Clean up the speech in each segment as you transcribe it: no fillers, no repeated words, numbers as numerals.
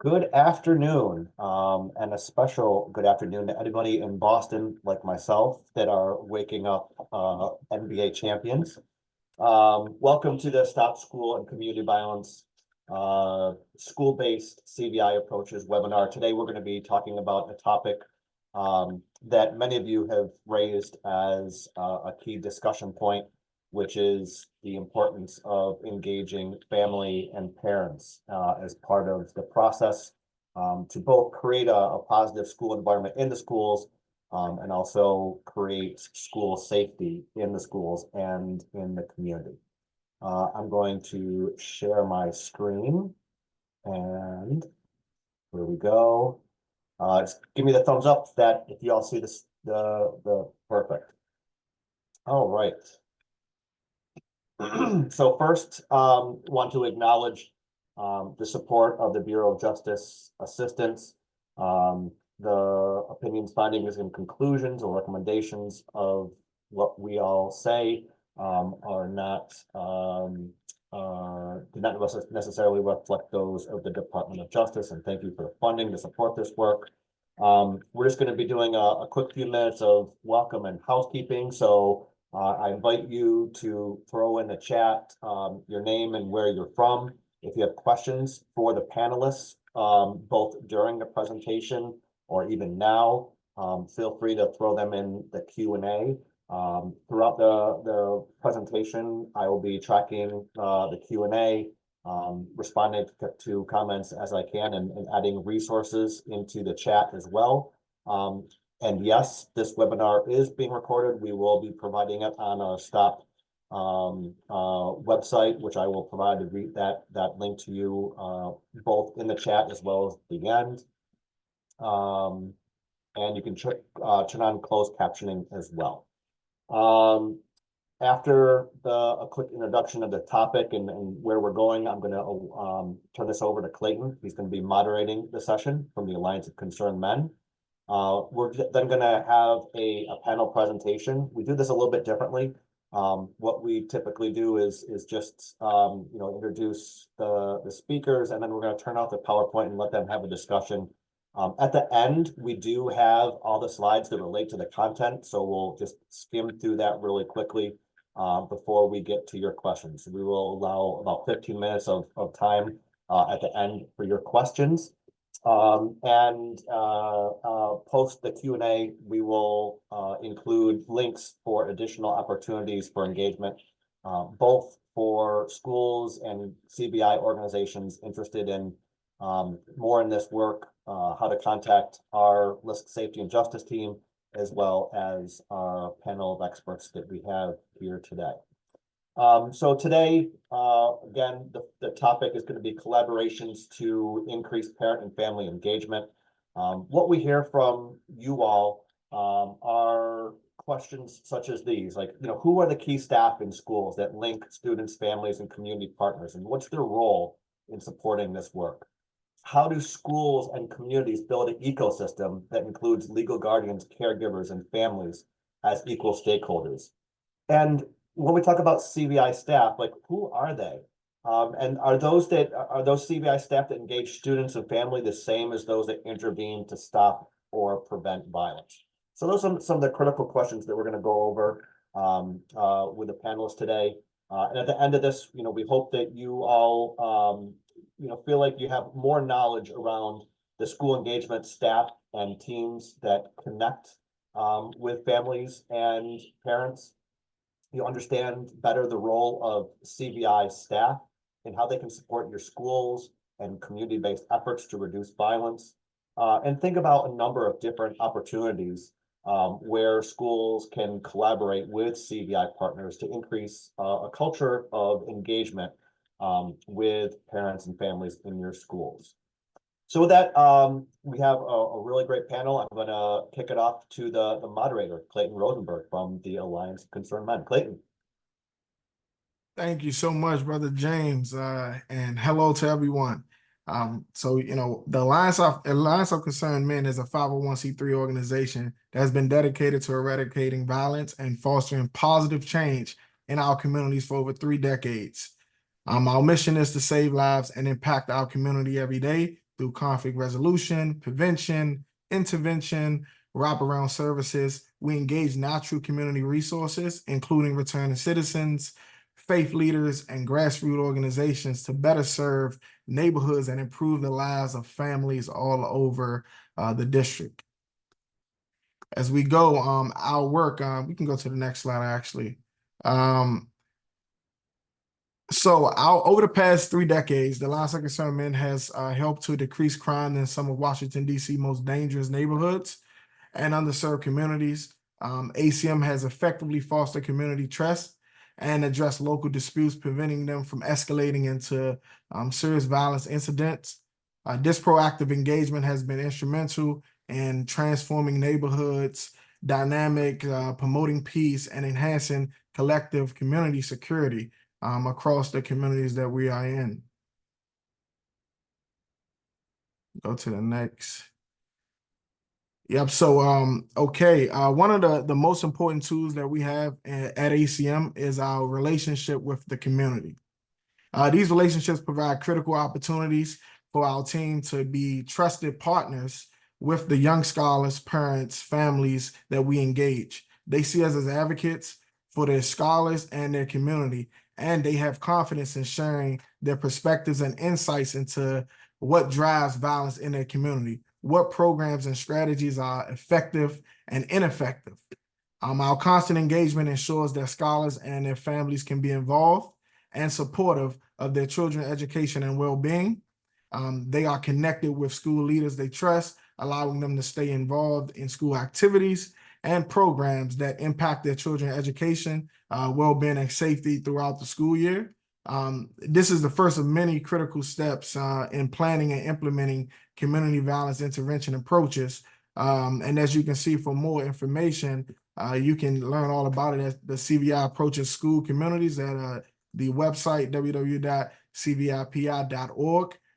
Good afternoon, and a special good afternoon to anybody in Boston like myself that are waking up NBA champions. Welcome to the Stop School and Community Violence School-Based CVI Approaches webinar. Today, we're going to be talking about a topic that many of you have raised as a key discussion point, which is the importance of engaging family and parents as part of the process to both create a positive school environment in the schools and also create school safety in the schools and in the community. I'm going to share my screen, and here we go. Just give me the thumbs up that if you all see this, the perfect. All right. So first, want to acknowledge the support of the Bureau of Justice Assistance. The opinions, findings, and conclusions or recommendations of what we all say are not do not necessarily reflect those of the Department of Justice. And thank you for the funding to support this work. We're just going to be doing a quick few minutes of welcome and housekeeping. So I invite you to throw in the chat your name and where you're from. If you have questions for the panelists, both during the presentation or even now, feel free to throw them in the Q&A. Throughout the presentation, I will be tracking the Q&A, responding to comments as I can, and adding resources into the chat as well. And yes, this webinar is being recorded. We will be providing it on our STOP website, which I will provide that link to you both in the chat as well as at the end. And you can turn on closed captioning as well. After a quick introduction of the topic and where we're going, I'm going to turn this over to Clayton. He's going to be moderating the session from the Alliance of Concerned Men. We're then going to have a panel presentation. We do this a little bit differently. What we typically do is just introduce the speakers, and then we're going to turn off the PowerPoint and let them have a discussion. At the end, we do have all the slides that relate to the content, so we'll just skim through that really quickly before we get to your questions. We will allow about 15 minutes of time at the end for your questions. And post the Q&A, we will include links for additional opportunities for engagement, both for schools and CVI organizations interested in more in this work, how to contact our LISC safety and justice team, as well as our panel of experts that we have here today. So today, again, the topic is going to be collaborations to increase parent and family engagement. What we hear from you all are questions such as these, like, who are the key staff in schools that link students, families, and community partners, and what's their role in supporting this work? How do schools and communities build an ecosystem that includes legal guardians, caregivers, and families as equal stakeholders? And when we talk about CVI staff, like, who are they? And are those CVI staff that engage students and family the same as those that intervene to stop or prevent violence? So those are some of the critical questions that we're going to go over with the panelists today. And at the end of this, we hope that you all feel like you have more knowledge around the school engagement staff and teams that connect with families and parents. You understand better the role of CVI staff and how they can support your schools and community-based efforts to reduce violence. And think about a number of different opportunities where schools can collaborate with CVI partners to increase a culture of engagement with parents and families in your schools. So with that, we have a really great panel. I'm going to kick it off to the moderator, Clayton Rosenberg from the Alliance of Concerned Men. Clayton. Thank you so much, Brother James, and hello to everyone. The Alliance of Concerned Men is a 501c3 organization that has been dedicated to eradicating violence and fostering positive change in our communities for over 3 decades. Our mission is to save lives and impact our community every day through conflict resolution, prevention, intervention, wraparound services. We engage natural community resources, including returning citizens, faith leaders, and grassroots organizations to better serve neighborhoods and improve the lives of families all over the district. As we go, our work, we can go to the next slide actually. Over the past 3 decades, the Alliance of Concerned Men has helped to decrease crime in some of Washington, D.C. most dangerous neighborhoods and underserved communities. ACM has effectively fostered community trust and addressed local disputes, preventing them from escalating into serious violence incidents. This proactive engagement has been instrumental in transforming neighborhoods, promoting peace, and enhancing collective community security across the communities that we are in. Go to the next. Yep. So, okay. One of the most important tools that we have at ACM is our relationship with the community. These relationships provide critical opportunities for our team to be trusted partners with the young scholars, parents, families that we engage. They see us as advocates for their scholars and their community, and they have confidence in sharing their perspectives and insights into what drives violence in their community, what programs and strategies are effective and ineffective. Our constant engagement ensures that scholars and their families can be involved and supportive of their children's education and well-being. They are connected with school leaders they trust, allowing them to stay involved in school activities and programs that impact their children's education, well-being, and safety throughout the school year. This is the first of many critical steps in planning and implementing community violence intervention approaches. And as you can see, for more information, you can learn all about it at the CVI Approaches School Communities at the website www.cvipi.org.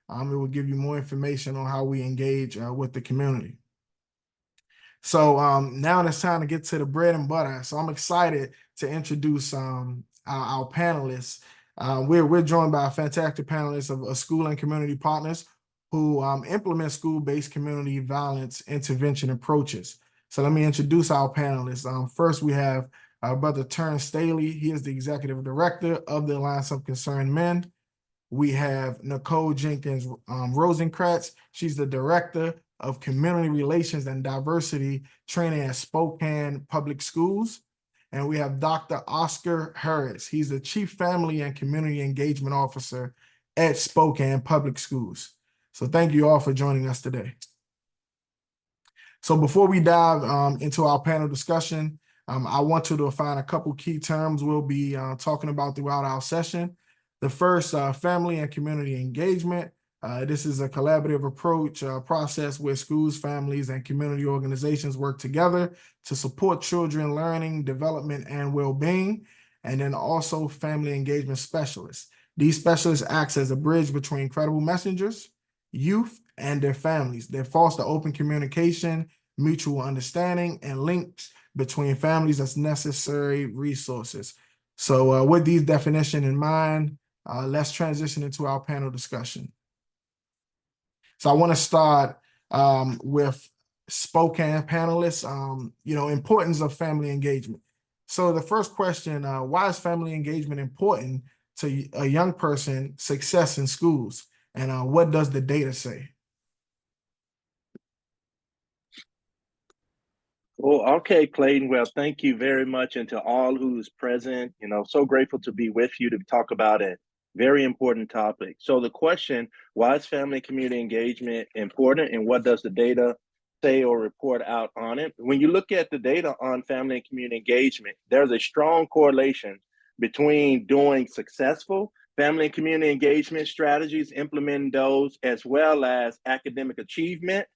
It will give you more information on how we engage with the community. So now it's time to get to the bread and butter. So I'm excited to introduce our panelists. We're joined by a fantastic panelists of school and community partners who implement school-based community violence intervention approaches. So let me introduce our panelists. First, we have our brother Terrence Staley. He is the executive director of the Alliance of Concerned Men. We have Nicole Jenkins Rosenkratz. She's the director of community relations and diversity training at Spokane Public Schools. And we have Dr. Oscar Harris. He's the chief family and community engagement officer at Spokane Public Schools. So thank you all for joining us today. So before we dive into our panel discussion, I want you to define a couple key terms we'll be talking about throughout our session. The first, family and community engagement. This is a collaborative approach process where schools, families, and community organizations work together to support children learning, development, and well-being. And then also family engagement specialists. These specialists act as a bridge between credible messengers, youth, and their families. They foster open communication, mutual understanding, and links between families as necessary resources. So with these definitions in mind, let's transition into our panel discussion. So I want to start with Spokane panelists, importance of family engagement. So the first question, why is family engagement important to a young person's success in schools? And what does the data say? Well, okay, Clayton. Well, thank you very much. And to all who's present, so grateful to be with you to talk about a very important topic. So the question, why is family and community engagement important and what does the data say or report out on it? When you look at the data on family and community engagement, there's a strong correlation between doing successful family and community engagement strategies, implementing those, as well as academic achievement,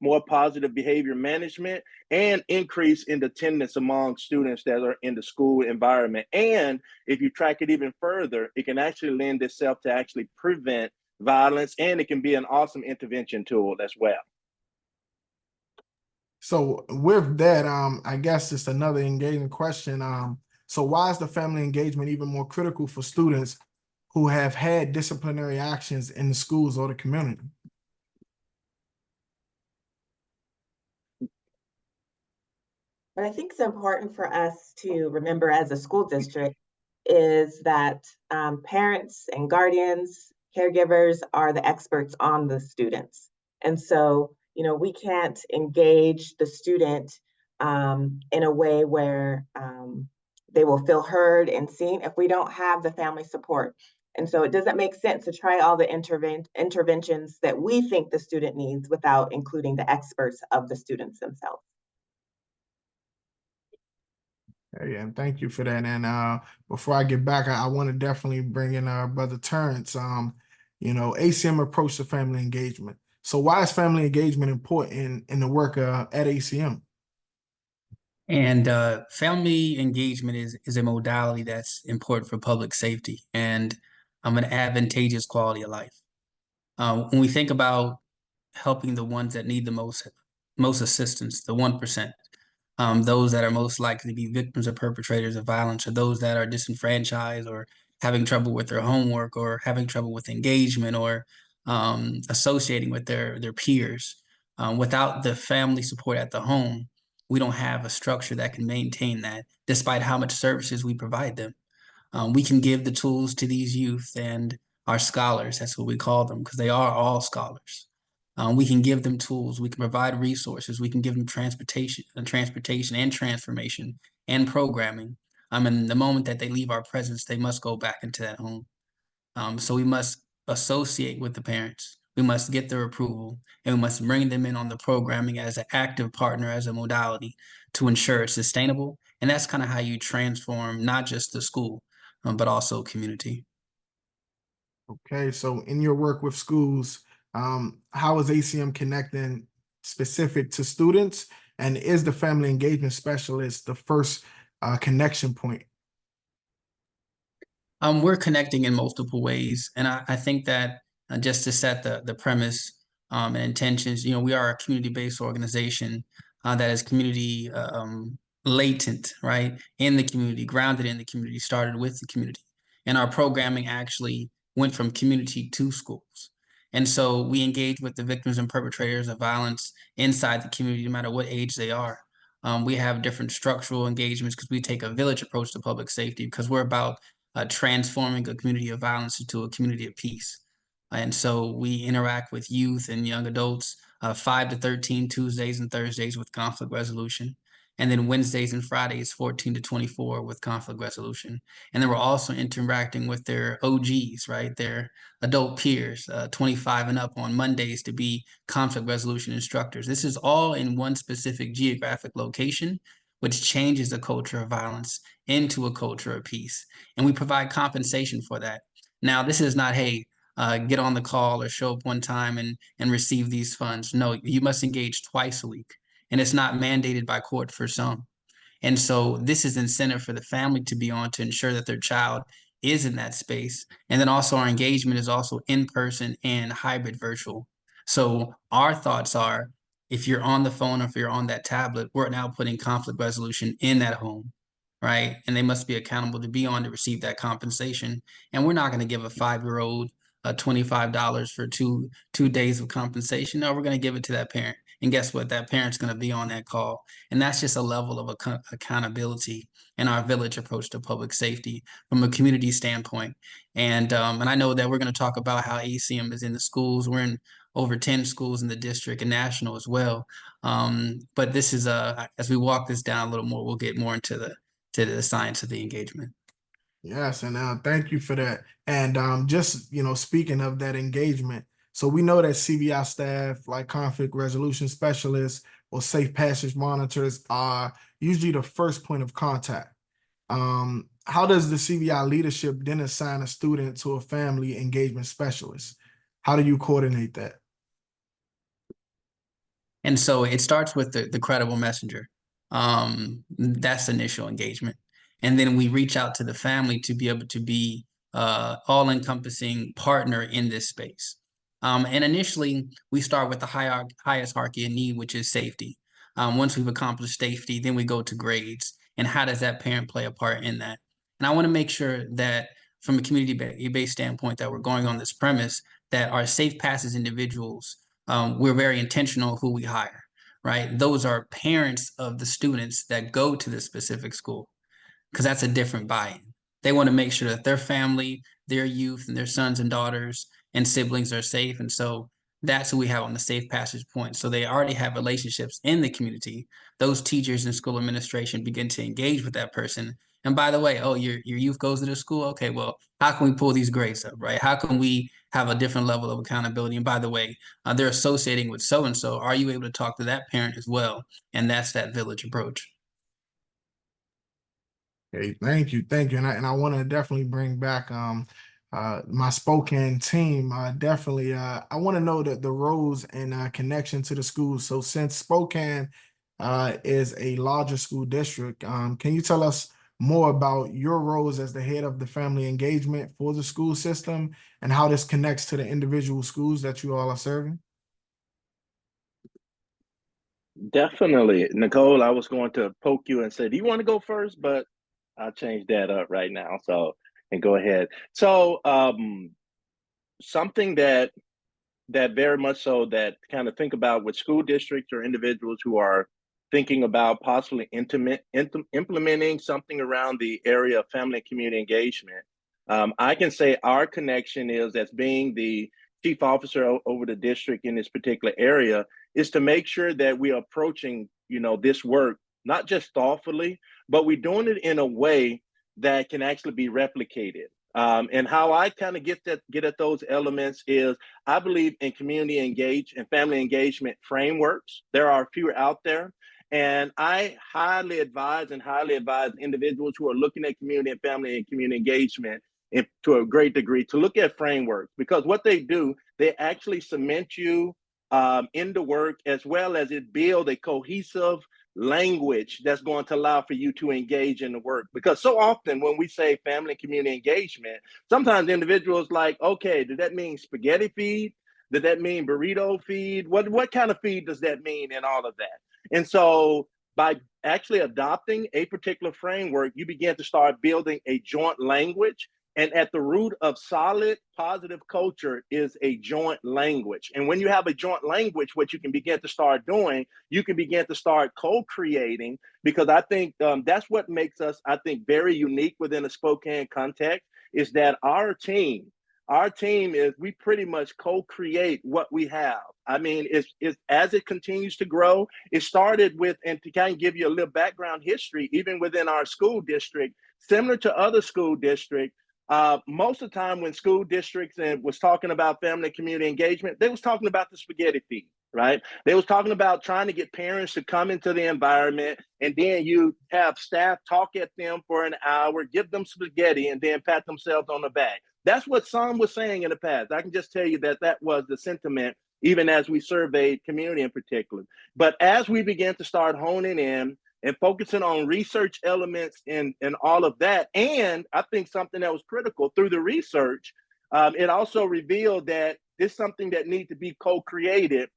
more positive behavior management, and increase in attendance among students that are in the school environment. And if you track it even further, it can actually lend itself to actually prevent violence, and it can be an awesome intervention tool as well. So with that, I guess it's another engaging question. So why is the family engagement even more critical for students who have had disciplinary actions in the schools or the community? What I think is important for us to remember as a school district is that parents and guardians, caregivers are the experts on the students. And so, we can't engage the student in a way where they will feel heard and seen if we don't have the family support. And so it doesn't make sense to try all the interventions that we think the student needs without including the experts of the students themselves. Hey, and thank you for that. And before I get back, I want to definitely bring in Brother Terrence. ACM approach to family engagement. So why is family engagement important in the work at ACM? And family engagement is a modality that's important for public safety and an advantageous quality of life. When we think about helping the ones that need the most assistance, the 1%, those that are most likely to be victims or perpetrators of violence, or those that are disenfranchised or having trouble with their homework or having trouble with engagement or associating with their peers. Without the family support at the home, we don't have a structure that can maintain that, despite how much services we provide them. We can give the tools to these youth and our scholars, that's what we call them, because they are all scholars. We can give them tools, we can provide resources, we can give them transportation and transformation and programming. And the moment that they leave our presence, they must go back into that home. So we must associate with the parents. We must get their approval, and we must bring them in on the programming as an active partner, as a modality to ensure it's sustainable. And that's kind of how you transform not just the school, but also community. Okay, so in your work with schools, how is ACM connecting specific to students? And is the family engagement specialist the first connection point? We're connecting in multiple ways. And I think that just to set the premise and intentions, we are a community-based organization that is community latent, right? In the community, grounded in the community, started with the community. And our programming actually went from community to schools. And so we engage with the victims and perpetrators of violence inside the community, no matter what age they are. We have different structural engagements because we take a village approach to public safety, because we're about transforming a community of violence into a community of peace. And so we interact with youth and young adults 5 to 13 Tuesdays and Thursdays with conflict resolution. And then Wednesdays and Fridays, 14 to 24 with conflict resolution. And then we're also interacting with their OGs, right? Their adult peers, 25 and up on Mondays to be conflict resolution instructors. This is all in one specific geographic location, which changes the culture of violence into a culture of peace. And we provide compensation for that. Now, this is not, hey, get on the call or show up one time and receive these funds. No, you must engage twice a week. And it's not mandated by court for some. And so this is incentive for the family to be on to ensure that their child is in that space. And then also our engagement is also in person and hybrid virtual. So our thoughts are, if you're on the phone or if you're on that tablet, we're now putting conflict resolution in that home, right? And they must be accountable to be on to receive that compensation. And we're not going to give a 5-year-old $25 for two days of compensation. No, we're going to give it to that parent. And guess what? That parent's going to be on that call. And that's just a level of accountability in our village approach to public safety from a community standpoint. And I know that we're going to talk about how ACM is in the schools. We're in over 10 schools in the district and national as well. But this is as we walk this down a little more, we'll get more into the science of the engagement. Yes, and thank you for that. And just speaking of that engagement, so we know that CVI staff, like conflict resolution specialists or safe passage monitors, are usually the first point of contact. How does the CVI leadership then assign a student to a family engagement specialist? How do you coordinate that? And so it starts with the credible messenger. That's initial engagement. And then we reach out to the family to be able to be all-encompassing partner in this space. And initially, we start with the highest hierarchy of need, which is safety. Once we've accomplished safety, then we go to grades. And how does that parent play a part in that? And I want to make sure that from a community-based standpoint that we're going on this premise that our safe passes individuals, we're very intentional who we hire. right? Those are parents of the students that go to the specific school, because that's a different buy-in. They want to make sure that their family, their youth, and their sons and daughters and siblings are safe. And so that's who we have on the safe passage point. So they already have relationships in the community. Those teachers and school administration begin to engage with that person. And by the way, oh, your youth goes to the school. Okay, well, how can we pull these grades up, right? How can we have a different level of accountability? And by the way, they're associating with so and so. Are you able to talk to that parent as well? And that's that village approach. Okay, thank you, and I want to definitely bring back my Spokane team. Definitely, I want to know the roles and connection to the schools. So since Spokane is a larger school district, can you tell us more about your roles as the head of the family engagement for the school system and how this connects to the individual schools that you all are serving? Definitely. Nicole, I was going to poke you and say, do you want to go first? But I'll change that up right now. So, and go ahead. So, something that very much so that kind of think about with school districts or individuals who are thinking about possibly implementing something around the area of family and community engagement. I can say our connection is, as being the chief officer over the district in this particular area, is to make sure that we are approaching, this work not just thoughtfully, but we're doing it in a way that can actually be replicated. And how I kind of get at those elements is I believe in community engage and family engagement frameworks. There are a few out there. And I highly advise individuals who are looking at community and family and community engagement to a great degree to look at frameworks, because what they do, they actually cement you into work, as well as it build a cohesive language that's going to allow for you to engage in the work. Because so often when we say family and community engagement, sometimes individuals like, okay, did that mean spaghetti feed? Did that mean burrito feed? What kind of feed does that mean, and all of that? And so by actually adopting a particular framework, you begin to start building a joint language. And at the root of solid, positive culture is a joint language. And when you have a joint language, what you can begin to start doing, you can begin to start co-creating, because I think that's what makes us, I think, very unique within a Spokane context, is that our team is, we pretty much co-create what we have. I mean, it's as it continues to grow, it started with, and to kind of give you a little background history, even within our school district, similar to other school districts, most of the time when school districts and was talking about family and community engagement, they was talking about the spaghetti feed, right? They was talking about trying to get parents to come into the environment, and then you have staff talk at them for an hour, give them spaghetti, and then pat themselves on the back. That's what some was saying in the past. I can just tell you that was the sentiment, even as we surveyed community in particular. But as we began to start honing in and focusing on research elements and all of that, and I think something that was critical through the research, it also revealed that it's something that needs to be co-created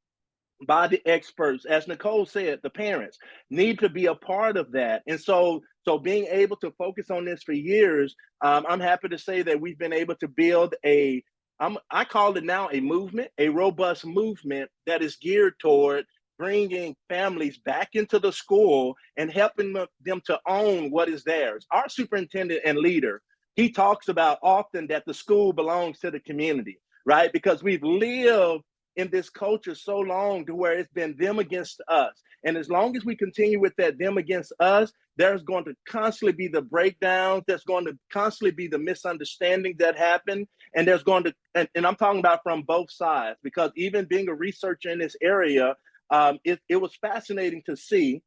by the experts. As Nicole said, the parents need to be a part of that. And so being able to focus on this for years, I'm happy to say that we've been able to build I call it now a movement, a robust movement that is geared toward bringing families back into the school and helping them to own what is theirs. Our superintendent and leader, he talks about often that the school belongs to the community, right? Because we've lived in this culture so long to where it's been them against us. And as long as we continue with that them against us, there's going to constantly be the breakdowns, there's going to constantly be the misunderstanding that happen. And there's going to, and I'm talking about from both sides, because even being a researcher in this area, it was fascinating to see,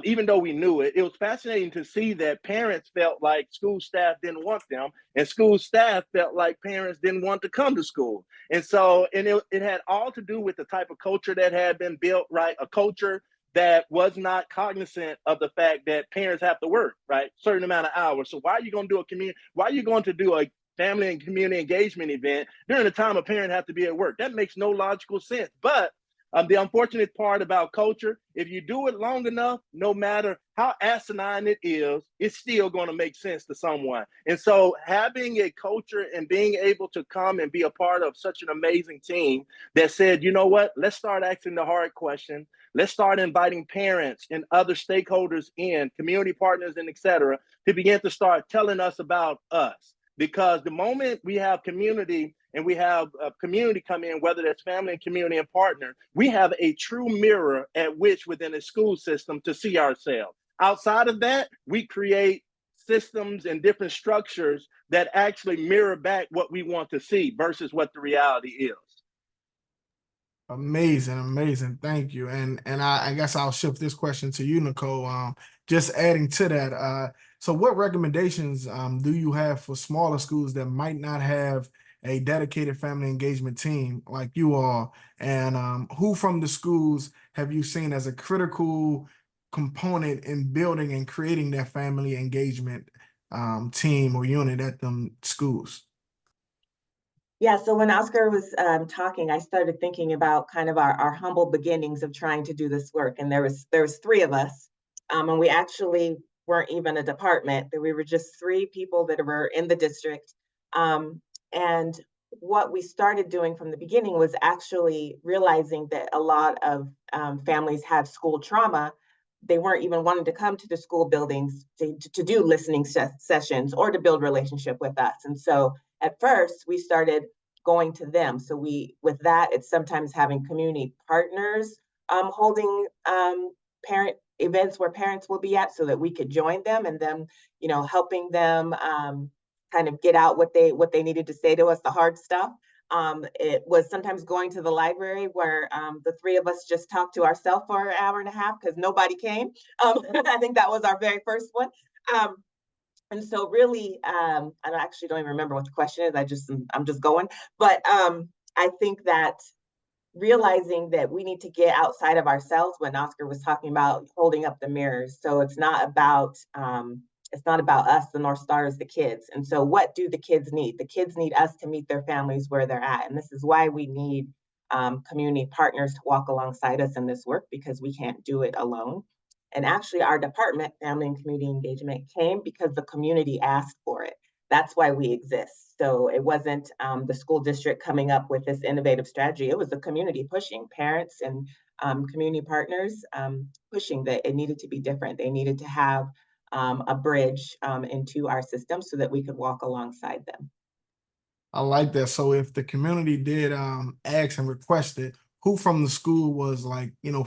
even though we knew it, it was fascinating to see that parents felt like school staff didn't want them, and school staff felt like parents didn't want to come to school. And so, and it had all to do with the type of culture that had been built, right? A culture that was not cognizant of the fact that parents have to work, right? Certain amount of hours. So why are you going to do a family and community engagement event during the time a parent has to be at work? That makes no logical sense. But The unfortunate part about culture, if you do it long enough, no matter how asinine it is, it's still going to make sense to someone. And so having a culture and being able to come and be a part of such an amazing team that said, you know what, let's start asking the hard question. Let's start inviting parents and other stakeholders in, community partners and et cetera, to begin to start telling us about us. Because the moment we have community and we have a community come in, whether that's family and community and partner, we have a true mirror at which within a school system to see ourselves. Outside of that, we create systems and different structures that actually mirror back what we want to see versus what the reality is. Amazing, amazing. Thank you. And I guess I'll shift this question to you, Nicole. Just adding to that, so what recommendations do you have for smaller schools that might not have a dedicated family engagement team like you all? And who from the schools have you seen as a critical component in building and creating that family engagement team or unit at them schools? Yeah, so when Oscar was talking, I started thinking about kind of our humble beginnings of trying to do this work. And there was three of us, and we actually weren't even a department. That we were just three people that were in the district. And what we started doing from the beginning was actually realizing that a lot of families have school trauma. They weren't even wanting to come to the school buildings to do listening sessions or to build relationship with us. And so at first we started going to them. So with that, it's sometimes having community partners holding parent events where parents will be at so that we could join them, and them, helping them kind of get out what they needed to say to us, the hard stuff. It was sometimes going to the library where the three of us just talked to ourselves for an hour and a half because nobody came. I think that was our very first one. And so really, I actually don't even remember what the question is. I'm just going. But I think that realizing that we need to get outside of ourselves, when Oscar was talking about holding up the mirrors. So it's not about us. The North Star is the kids. And so what do the kids need? The kids need us to meet their families where they're at. And this is why we need community partners to walk alongside us in this work, because we can't do it alone. And actually our department, Family and Community Engagement, came because the community asked for it. That's why we exist. So it wasn't the school district coming up with this innovative strategy. It was the community pushing, parents and community partners pushing that it needed to be different. They needed to have a bridge into our system so that we could walk alongside them. I like that. So if the community did ask and request it, who from the school was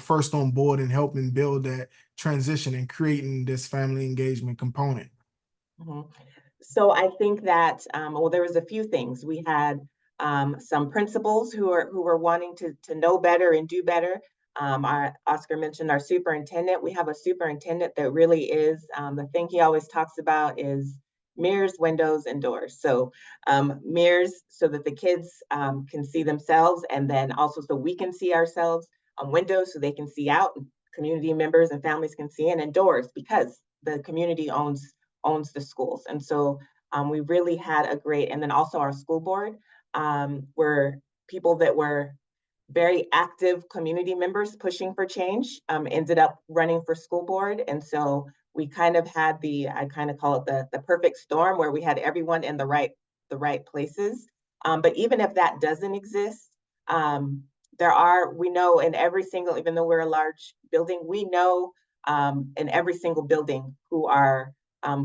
first on board and helping build that transition and creating this family engagement component? Mm-hmm. So I think that, there was a few things. We had some principals who were wanting to know better and do better. Oscar mentioned our superintendent. We have a superintendent that really is, the thing he always talks about is mirrors, windows, and doors. So mirrors so that the kids can see themselves, and then also so we can see ourselves. Windows so they can see out, community members and families can see in, and doors because the community owns the schools. And so we really had a great, and then also our school board were people that were very active community members pushing for change, ended up running for school board. And so we kind of had I kind of call it the perfect storm, where we had everyone in the right places. But even if that doesn't exist, we know in every single, even though we're a large building, we know in every single building who our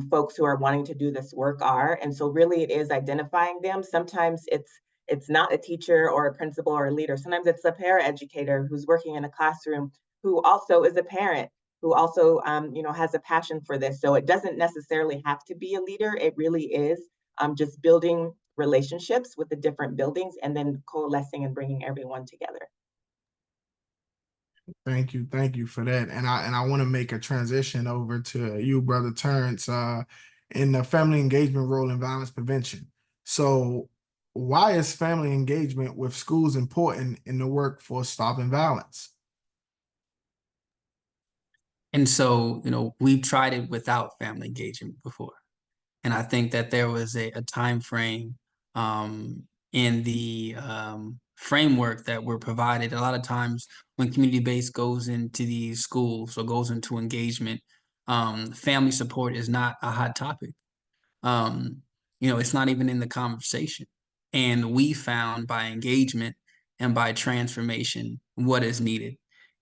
folks who are wanting to do this work are. And so really it is identifying them. Sometimes it's not a teacher or a principal or a leader. Sometimes it's a paraeducator who's working in a classroom who also is a parent, who also has a passion for this. So it doesn't necessarily have to be a leader. It really is just building relationships with the different buildings and then coalescing and bringing everyone together. Thank you for that. And I want to make a transition over to you, Brother Terrence, in the family engagement role in violence prevention. So why is family engagement with schools important in the work for stopping violence? And so, we've tried it without family engagement before. And I think that there was a time frame in the framework that we're provided. A lot of times when community-based goes into these schools or goes into engagement, family support is not a hot topic. It's not even in the conversation. And we found by engagement and by transformation what is needed.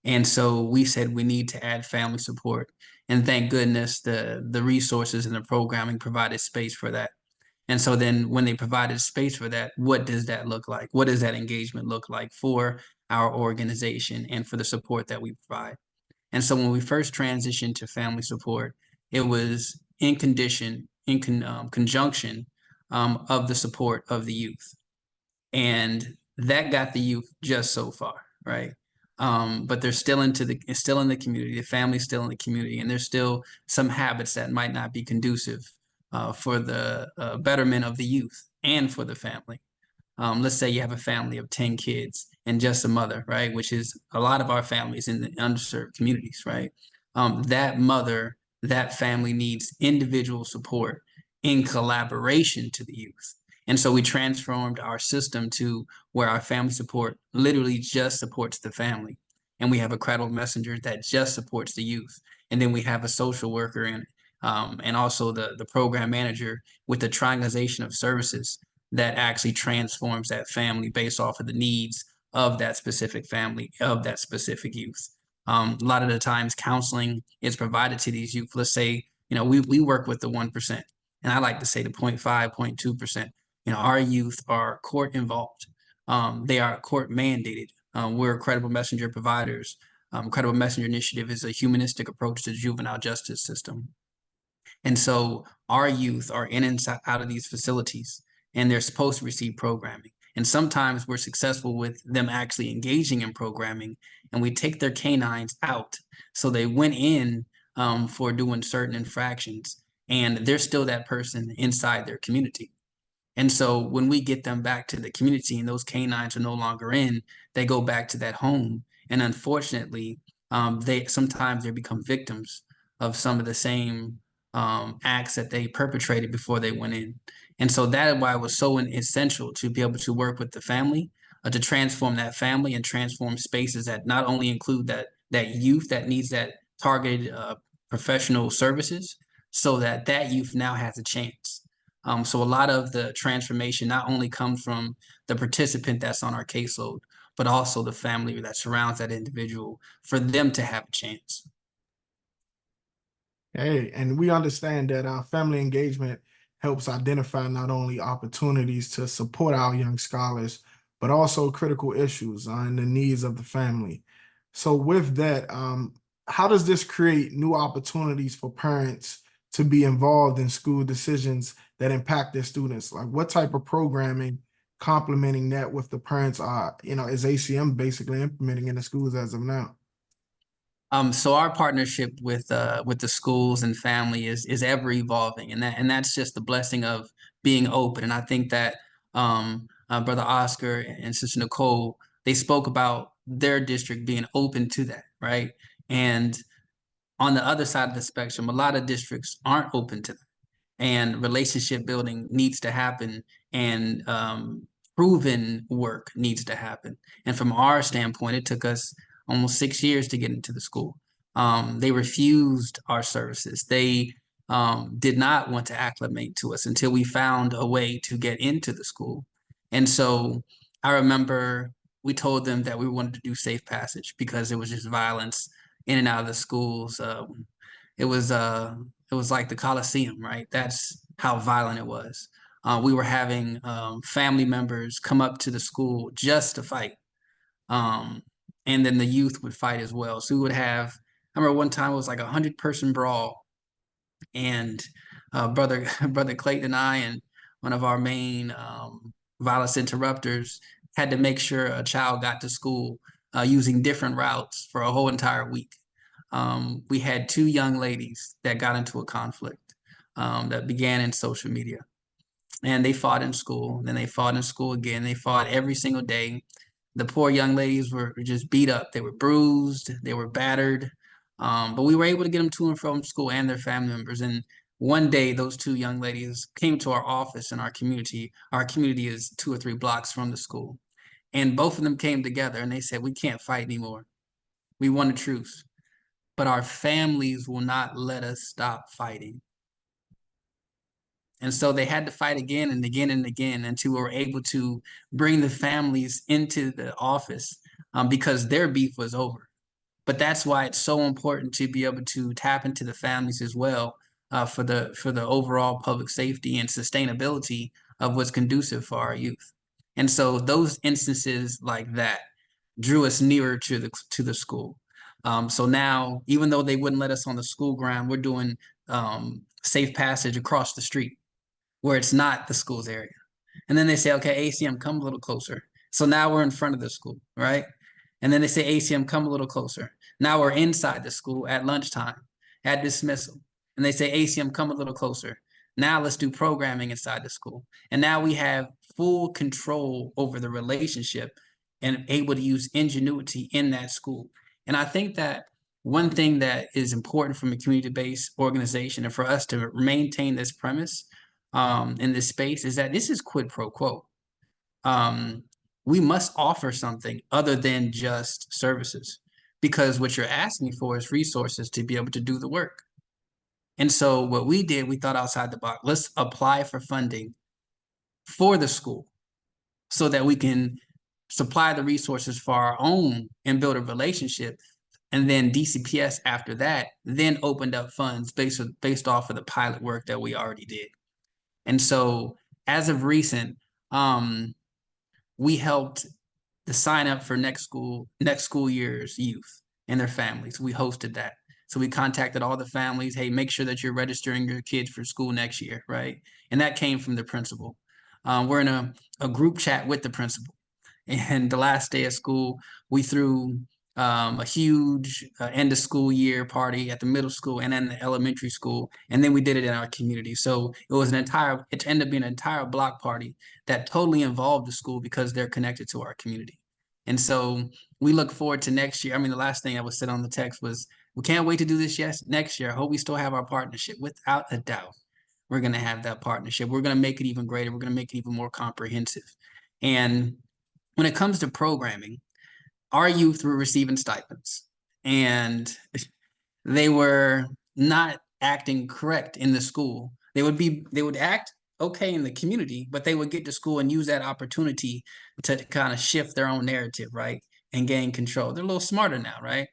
And so we said we need to add family support. And thank goodness the resources and the programming provided space for that. And so then when they provided space for that, what does that look like? What does that engagement look like for our organization and for the support that we provide? And so when we first transitioned to family support, it was in conjunction of the support of the youth. And that got the youth just so far, right? But they're still still in the community, the family's still in the community, and there's still some habits that might not be conducive for the betterment of the youth and for the family. Let's say you have a family of 10 kids and just a mother, right? Which is a lot of our families in the underserved communities, right? That family needs individual support in collaboration to the youth. And so we transformed our system to where our family support literally just supports the family. And we have a credible messenger that just supports the youth. And then we have a social worker and also the program manager with the triangulation of services that actually transforms that family based off of the needs of that specific family, of that specific youth. A lot of the times counseling is provided to these youth. Let's say, we work with the 1%, and I like to say the 0.5, 0.2%. Our youth are court involved. They are court mandated. We're credible messenger providers. Credible Messenger Initiative is a humanistic approach to the juvenile justice system. And so our youth are in and out of these facilities, and they're supposed to receive programming. And sometimes we're successful with them actually engaging in programming, and we take their canines out. So they went in for doing certain infractions, and they're still that person inside their community. And so when we get them back to the community and those canines are no longer in, they go back to that home. And unfortunately, sometimes they become victims of some of the same acts that they perpetrated before they went in. And so that is why it was so essential to be able to work with the family, to transform that family and transform spaces that not only include that youth that needs that targeted professional services, so that youth now has a chance. So a lot of the transformation not only comes from the participant that's on our caseload, but also the family that surrounds that individual for them to have a chance. Hey, and we understand that family engagement helps identify not only opportunities to support our young scholars, but also critical issues and the needs of the family. So with that, how does this create new opportunities for parents to be involved in school decisions that impact their students? Like what type of programming complementing that with the parents is ACM basically implementing in the schools as of now? So our partnership with the schools and family is ever evolving, and that's just the blessing of being open. And I think that Brother Oscar and Sister Nicole, they spoke about their district being open to that, right? And on the other side of the spectrum, a lot of districts aren't open to that, and relationship building needs to happen, and proven work needs to happen. And from our standpoint, it took us almost 6 years to get into the school. They refused our services. They did not want to acclimate to us until we found a way to get into the school. And so I remember we told them that we wanted to do safe passage because it was just violence in and out of the schools. It was like the Coliseum, right? That's how violent it was. We were having family members come up to the school just to fight. And then the youth would fight as well. So we would have, I remember one time it was like 100-person brawl, and brother Clayton and I and one of our main violence interrupters had to make sure a child got to school using different routes for a whole entire week. We had 2 young ladies that got into a conflict that began in social media, and they fought in school. Then they fought in school again. They fought every single day. The poor young ladies were just beat up. They were bruised. They were battered. But we were able to get them to and from school and their family members. And One day, those two young ladies came to our office in our community. Our community is 2 or 3 blocks from the school. And both of them came together and they said, we can't fight anymore. We want a truce, but our families will not let us stop fighting. And so they had to fight again and again and again until we were able to bring the families into the office because their beef was over. But that's why it's so important to be able to tap into the families as well for the overall public safety and sustainability of what's conducive for our youth. And so those instances like that drew us nearer to the school. So now, even though they wouldn't let us on the school ground, we're doing safe passage across the street where it's not the school's area. And then they say, okay, ACM, come a little closer. So now we're in front of the school, right? And then they say, ACM, come a little closer. Now we're inside the school at lunchtime, at dismissal. And they say, ACM, come a little closer. Now let's do programming inside the school. And now we have full control over the relationship and able to use ingenuity in that school. And I think that one thing that is important from a community-based organization and for us to maintain this premise in this space is that this is quid pro quo. We must offer something other than just services, because what you're asking for is resources to be able to do the work. And so what we did, we thought outside the box. Let's apply for funding for the school so that we can supply the resources for our own and build a relationship. And then DCPS after that then opened up funds based off of the pilot work that we already did. And so as of recent, we helped the sign up for next school year's youth and their families. We hosted that. So we contacted all the families. Hey, make sure that you're registering your kids for school next year, right? And that came from the principal. We're in a group chat with the principal. And the last day of school, we threw a huge end of school year party at the middle school and then the elementary school. And then we did it in our community. So it ended up being an entire block party that totally involved the school because they're connected to our community. And so we look forward to next year. I mean, the last thing I was said on the text was, we can't wait to do this next year. I hope we still have our partnership. Without a doubt, we're going to have that partnership. We're going to make it even greater. We're going to make it even more comprehensive. And when it comes to programming, our youth were receiving stipends and they were not acting correct in the school. They would act okay in the community, but they would get to school and use that opportunity to kind of shift their own narrative, right? And gain control. They're a little smarter now, right?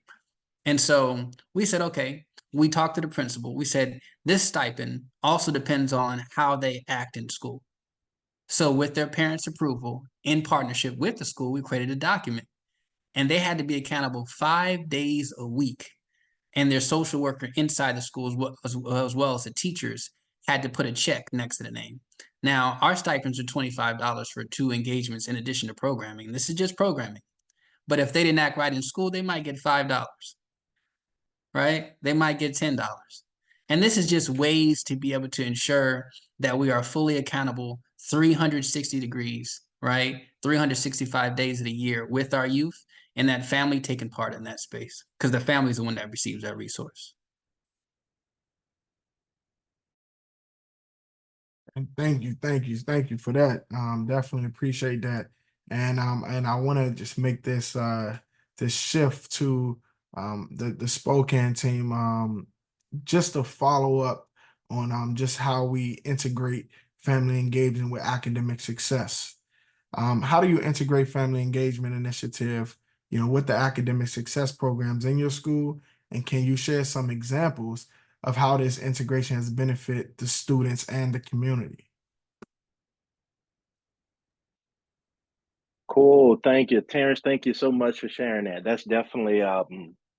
And so we said, okay, we talked to the principal. We said, this stipend also depends on how they act in school. So with their parents' approval, in partnership with the school, we created a document. And they had to be accountable 5 days a week. And their social worker inside the school, as well as the teachers, had to put a check next to the name. Now, our stipends are $25 for 2 engagements in addition to programming. This is just programming. But if they didn't act right in school, they might get $5, right? They might get $10. And this is just ways to be able to ensure that we are fully accountable 360 degrees, right? 365 days of the year with our youth and that family taking part in that space, because the family is the one that receives that resource. And thank you for that. Definitely appreciate that. And I want to just make this shift to the Spokane team, just to follow up on just how we integrate family engagement with academic success. How do you integrate family engagement initiative, with the academic success programs in your school? And can you share some examples of how this integration has benefited the students and the community? Cool. Thank you, Terrence. Thank you so much for sharing that. That's definitely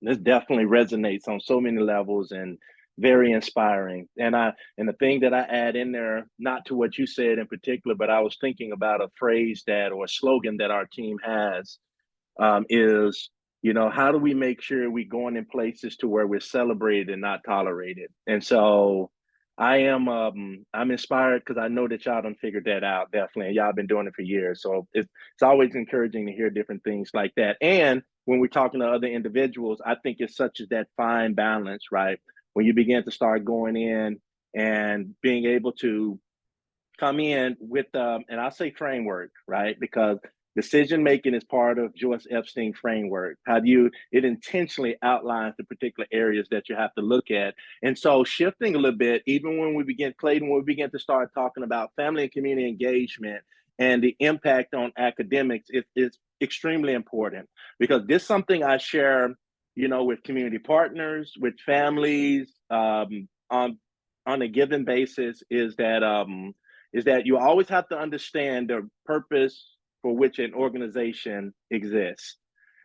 this definitely resonates on so many levels and very inspiring. And the thing that I add in there, not to what you said in particular, but I was thinking about a phrase or a slogan that our team has is, how do we make sure we're going in places to where we're celebrated and not tolerated? And so I'm inspired because I know that y'all done figured that out, definitely, and y'all been doing it for years. So it's always encouraging to hear different things like that. And when we're talking to other individuals, I think it's such as that fine balance, right? When you begin to start going in and being able to come in with, and I say framework, right? Because decision making is part of Joyce Epstein framework. It intentionally outlines the particular areas that you have to look at. And so shifting a little bit, even when we begin to start talking about family and community engagement and the impact on academics, it's extremely important, because this is something I share, with community partners, with families, on a given basis, is that you always have to understand the purpose for which an organization exists.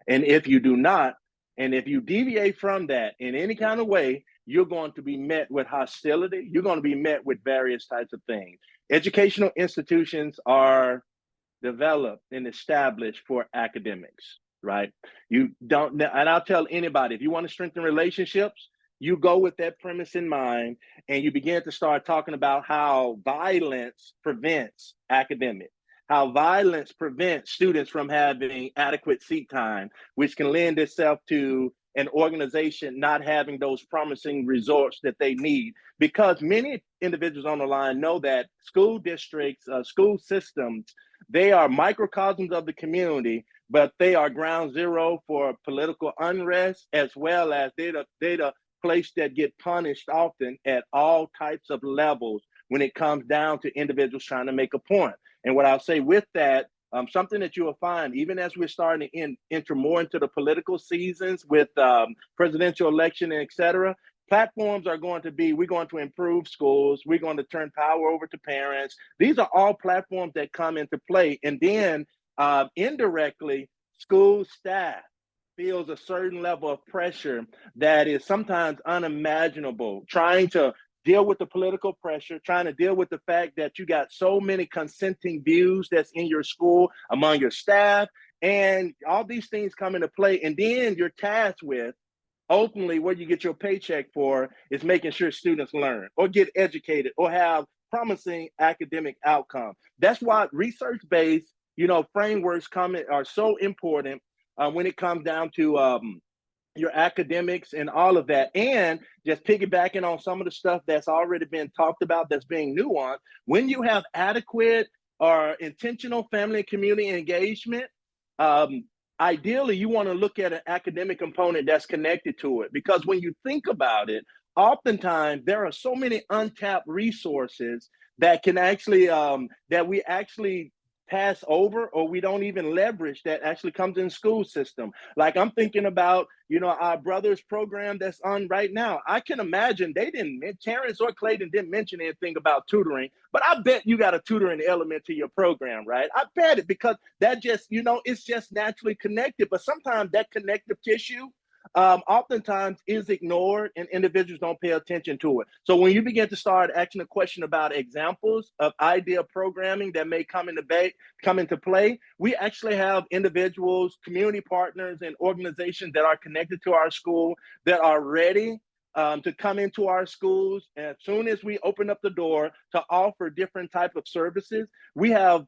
And if you do not, and if you deviate from that in any kind of way, you're going to be met with hostility. You're going to be met with various types of things. Educational institutions are developed and established for academics, right? You don't, and I'll tell anybody, if you want to strengthen relationships, you go with that premise in mind, and you begin to start talking about how violence prevents academics, how violence prevents students from having adequate seat time, which can lend itself to an organization not having those promising results that they need. Because many individuals on the line know that school districts, school systems, they are microcosms of the community, but they are ground zero for political unrest, as well as they're the place that get punished often at all types of levels when it comes down to individuals trying to make a point. And what I'll say with that, something that you will find, even as we're starting to enter more into the political seasons with presidential election, et cetera, platforms are going to be, we're going to improve schools, we're going to turn power over to parents. These are all platforms that come into play. And then indirectly, school staff feels a certain level of pressure that is sometimes unimaginable, trying to deal with the political pressure, trying to deal with the fact that you got so many consenting views that's in your school among your staff, and all these things come into play. And then you're tasked with, ultimately, what you get your paycheck for is making sure students learn or get educated or have promising academic outcomes. That's why research-based, frameworks are so important when it comes down to your academics and all of that. And just piggybacking on some of the stuff that's already been talked about that's being nuanced, when you have adequate or intentional family and community engagement, ideally you want to look at an academic component that's connected to it. Because when you think about it, oftentimes there are so many untapped resources that can actually, that we actually pass over, or we don't even leverage, that actually comes in school system. Like I'm thinking about, our brother's program that's on right now. I can imagine Terrence or Clayton didn't mention anything about tutoring, but I bet you got a tutoring element to your program, right? I bet it, because that just, it's just naturally connected. But sometimes that connective tissue oftentimes is ignored, and individuals don't pay attention to it. So when you begin to start asking a question about examples of idea programming that may come into play, we actually have individuals, community partners, and organizations that are connected to our school that are ready to come into our schools. And as soon as we open up the door to offer different type of services, we have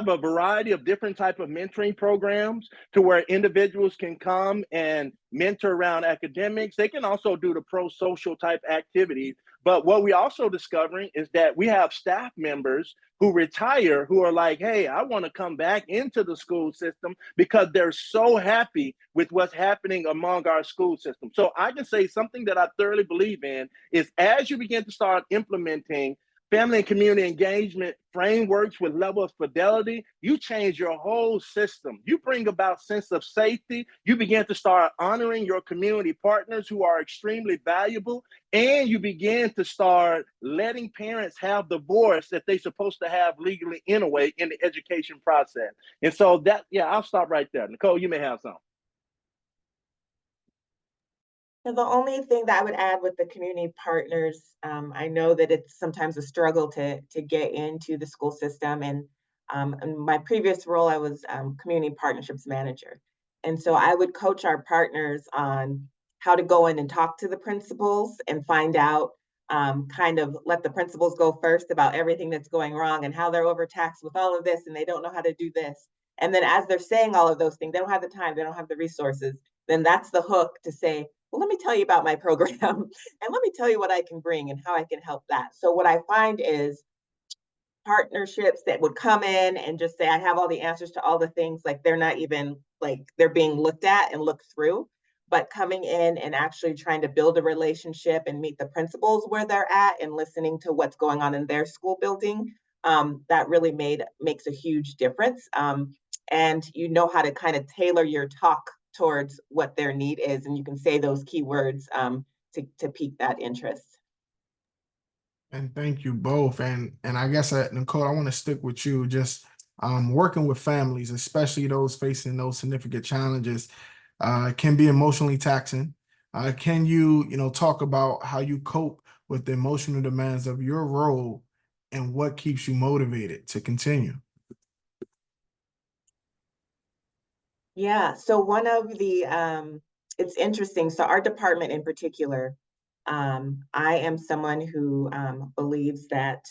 a variety of different type of mentoring programs to where individuals can come and mentor around academics. They can also do the pro-social type activities. But what we also discovering is that we have staff members who retire who are like, hey, I want to come back into the school system because they're so happy with what's happening among our school system. So I can say something that I thoroughly believe in is, as you begin to start implementing family and community engagement frameworks with level of fidelity, you change your whole system. You bring about sense of safety. You begin to start honoring your community partners who are extremely valuable. And you begin to start letting parents have the voice that they're supposed to have legally anyway in the education process. And so I'll stop right there. Nicole, you may have something. So the only thing that I would add with the community partners, I know that it's sometimes a struggle to get into the school system. And in my previous role, I was community partnerships manager. And so I would coach our partners on how to go in and talk to the principals and find out, kind of let the principals go first about everything that's going wrong and how they're overtaxed with all of this and they don't know how to do this. And then as they're saying all of those things, they don't have the time, they don't have the resources, then that's the hook to say, well, let me tell you about my program and let me tell you what I can bring and how I can help that. So what I find is partnerships that would come in and just say, I have all the answers to all the things, like they're not even like they're being looked at and looked through, but coming in and actually trying to build a relationship and meet the principals where they're at and listening to what's going on in their school building, that really makes a huge difference. And you know how to kind of tailor your talk towards what their need is, and you can say those keywords to pique that interest. And thank you both. And I guess Nicole, I want to stick with you. Just working with families, especially those facing those significant challenges, can be emotionally taxing. Can you, talk about how you cope with the emotional demands of your role and what keeps you motivated to continue? Yeah, so one of the it's interesting. So our department in particular, I am someone who believes that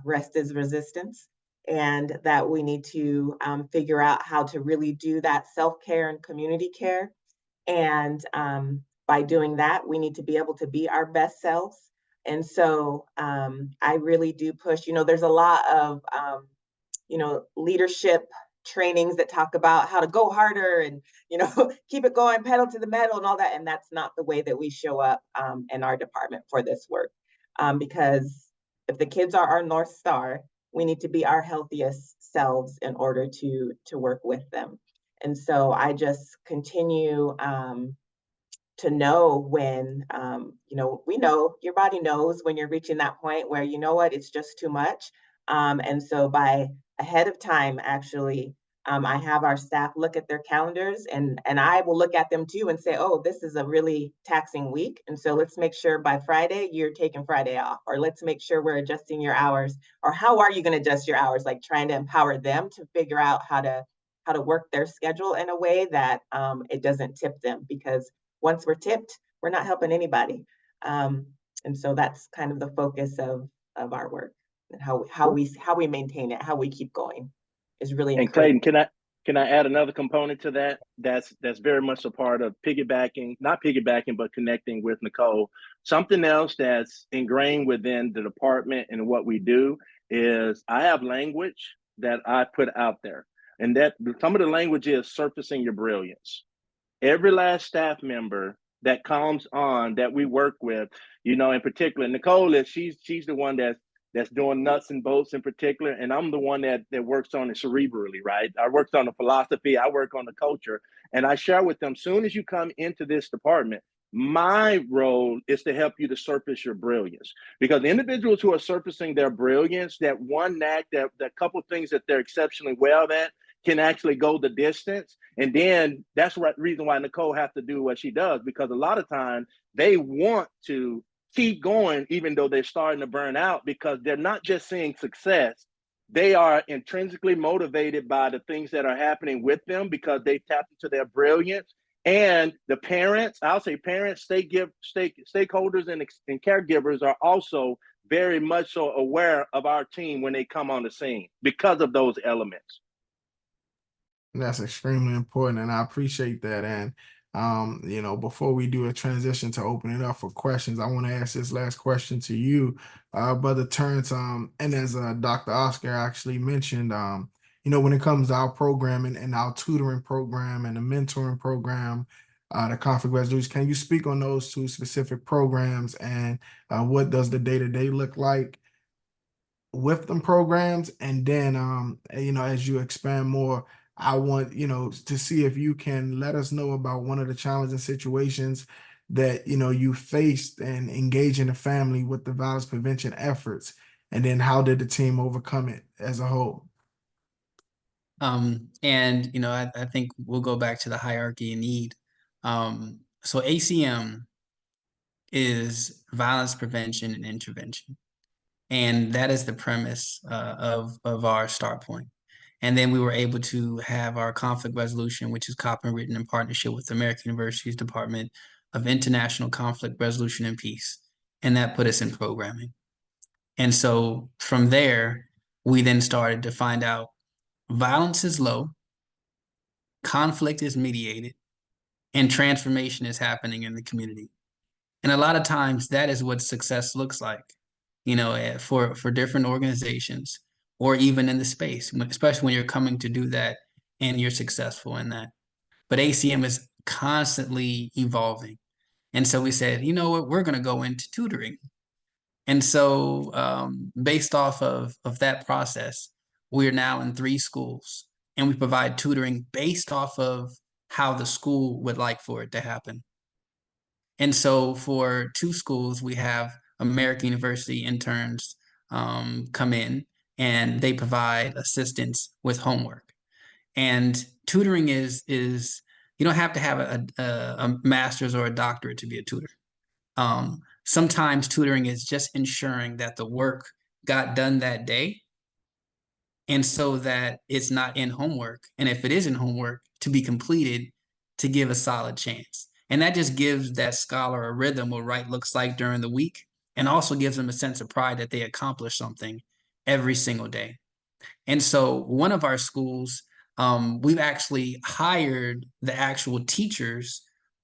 rest is resistance, and that we need to figure out how to really do that self-care and community care. And by doing that, we need to be able to be our best selves. And so I really do push, there's a lot of leadership trainings that talk about how to go harder and, keep it going, pedal to the metal and all that. And that's not the way that we show up in our department for this work. Because if the kids are our North Star, we need to be our healthiest selves in order to work with them. And so I just continue to know when, we know your body knows when you're reaching that point where, you know what, it's just too much. And so by ahead of time, actually, I have our staff look at their calendars, and I will look at them too and say, oh, this is a really taxing week. And so let's make sure by Friday you're taking Friday off, or let's make sure we're adjusting your hours, or how are you going to adjust your hours? Like trying to empower them to figure out how to work their schedule in a way that it doesn't tip them, because once we're tipped, we're not helping anybody. And so that's kind of the focus of our work, and how we maintain it, how we keep going is really And encouraging. Clayton, can I add another component to that? That's very much a part of not piggybacking, but connecting with Nicole. Something else that's ingrained within the department and what we do is I have language that I put out there. And that some of the language is surfacing your brilliance. Every last staff member that comes on that we work with, in particular, Nicole she's the one that's doing nuts and bolts in particular, and I'm the one that works on it cerebrally, right? I worked on the philosophy, I work on the culture, and I share with them, soon as you come into this department, my role is to help you to surface your brilliance, because the individuals who are surfacing their brilliance, that one knack, that couple things that they're exceptionally well at, can actually go the distance. And then that's the reason why Nicole has to do what she does, because a lot of times they want to keep going, even though they're starting to burn out, because they're not just seeing success. They are intrinsically motivated by the things that are happening with them because they tapped into their brilliance. And the parents, I'll say parents, stakeholders and caregivers are also very much so aware of our team when they come on the scene because of those elements. That's extremely important, and I appreciate that. And before we do a transition to open it up for questions, I want to ask this last question to you, Brother Terrence. And as Dr. Oscar actually mentioned, when it comes to our programming and our tutoring program and the mentoring program, the conflict resolution, can you speak on those two specific programs, and what does the day-to-day look like with them programs? And then as you expand more, I want to see if you can let us know about one of the challenging situations that you faced and engage in the family with the violence prevention efforts, and then how did the team overcome it as a whole? I think we'll go back to the hierarchy and need. So ACM is violence prevention and intervention. And that is the premise of our start point. And then we were able to have our conflict resolution, which is copywritten in partnership with American University's Department of International Conflict Resolution and Peace. And that put us in programming. And so from there, we then started to find out violence is low, conflict is mediated, and transformation is happening in the community. And a lot of times that is what success looks like, for different organizations or even in the space, especially when you're coming to do that and you're successful in that. But ACM is constantly evolving. And so we said, you know what, we're going to go into tutoring. And so based off of that process, we're now in 3 schools and we provide tutoring based off of how the school would like for it to happen. And so for 2 schools, we have American University interns come in and they provide assistance with homework. And tutoring is you don't have to have a master's or a doctorate to be a tutor. Sometimes tutoring is just ensuring that the work got done that day, and so that it's not in homework. And if it is in homework, to be completed, to give a solid chance. And that just gives that scholar a rhythm what right looks like during the week, and also gives them a sense of pride that they accomplished something every single day. And so one of our schools, we've actually hired the actual teachers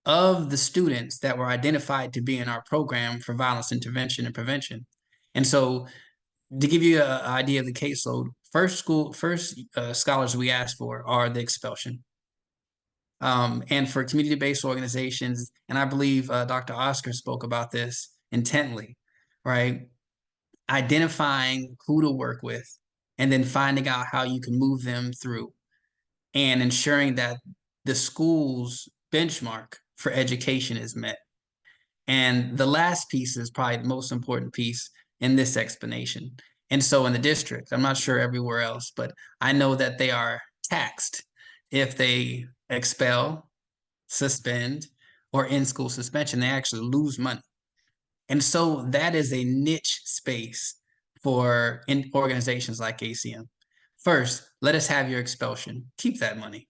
of the students that were identified to be in our program for violence intervention and prevention. And so to give you an idea of the caseload, first scholars we ask for are the expulsion. And for community-based organizations, and I believe Dr. Oscar spoke about this intently, right? Identifying who to work with and then finding out how you can move them through and ensuring that the school's benchmark for education is met. And the last piece is probably the most important piece in this explanation. And so in the district, I'm not sure everywhere else, but I know that they are taxed if they expel, suspend, or in-school suspension. They actually lose money. And so that is a niche space for organizations like ACM. First, let us have your expulsion, keep that money.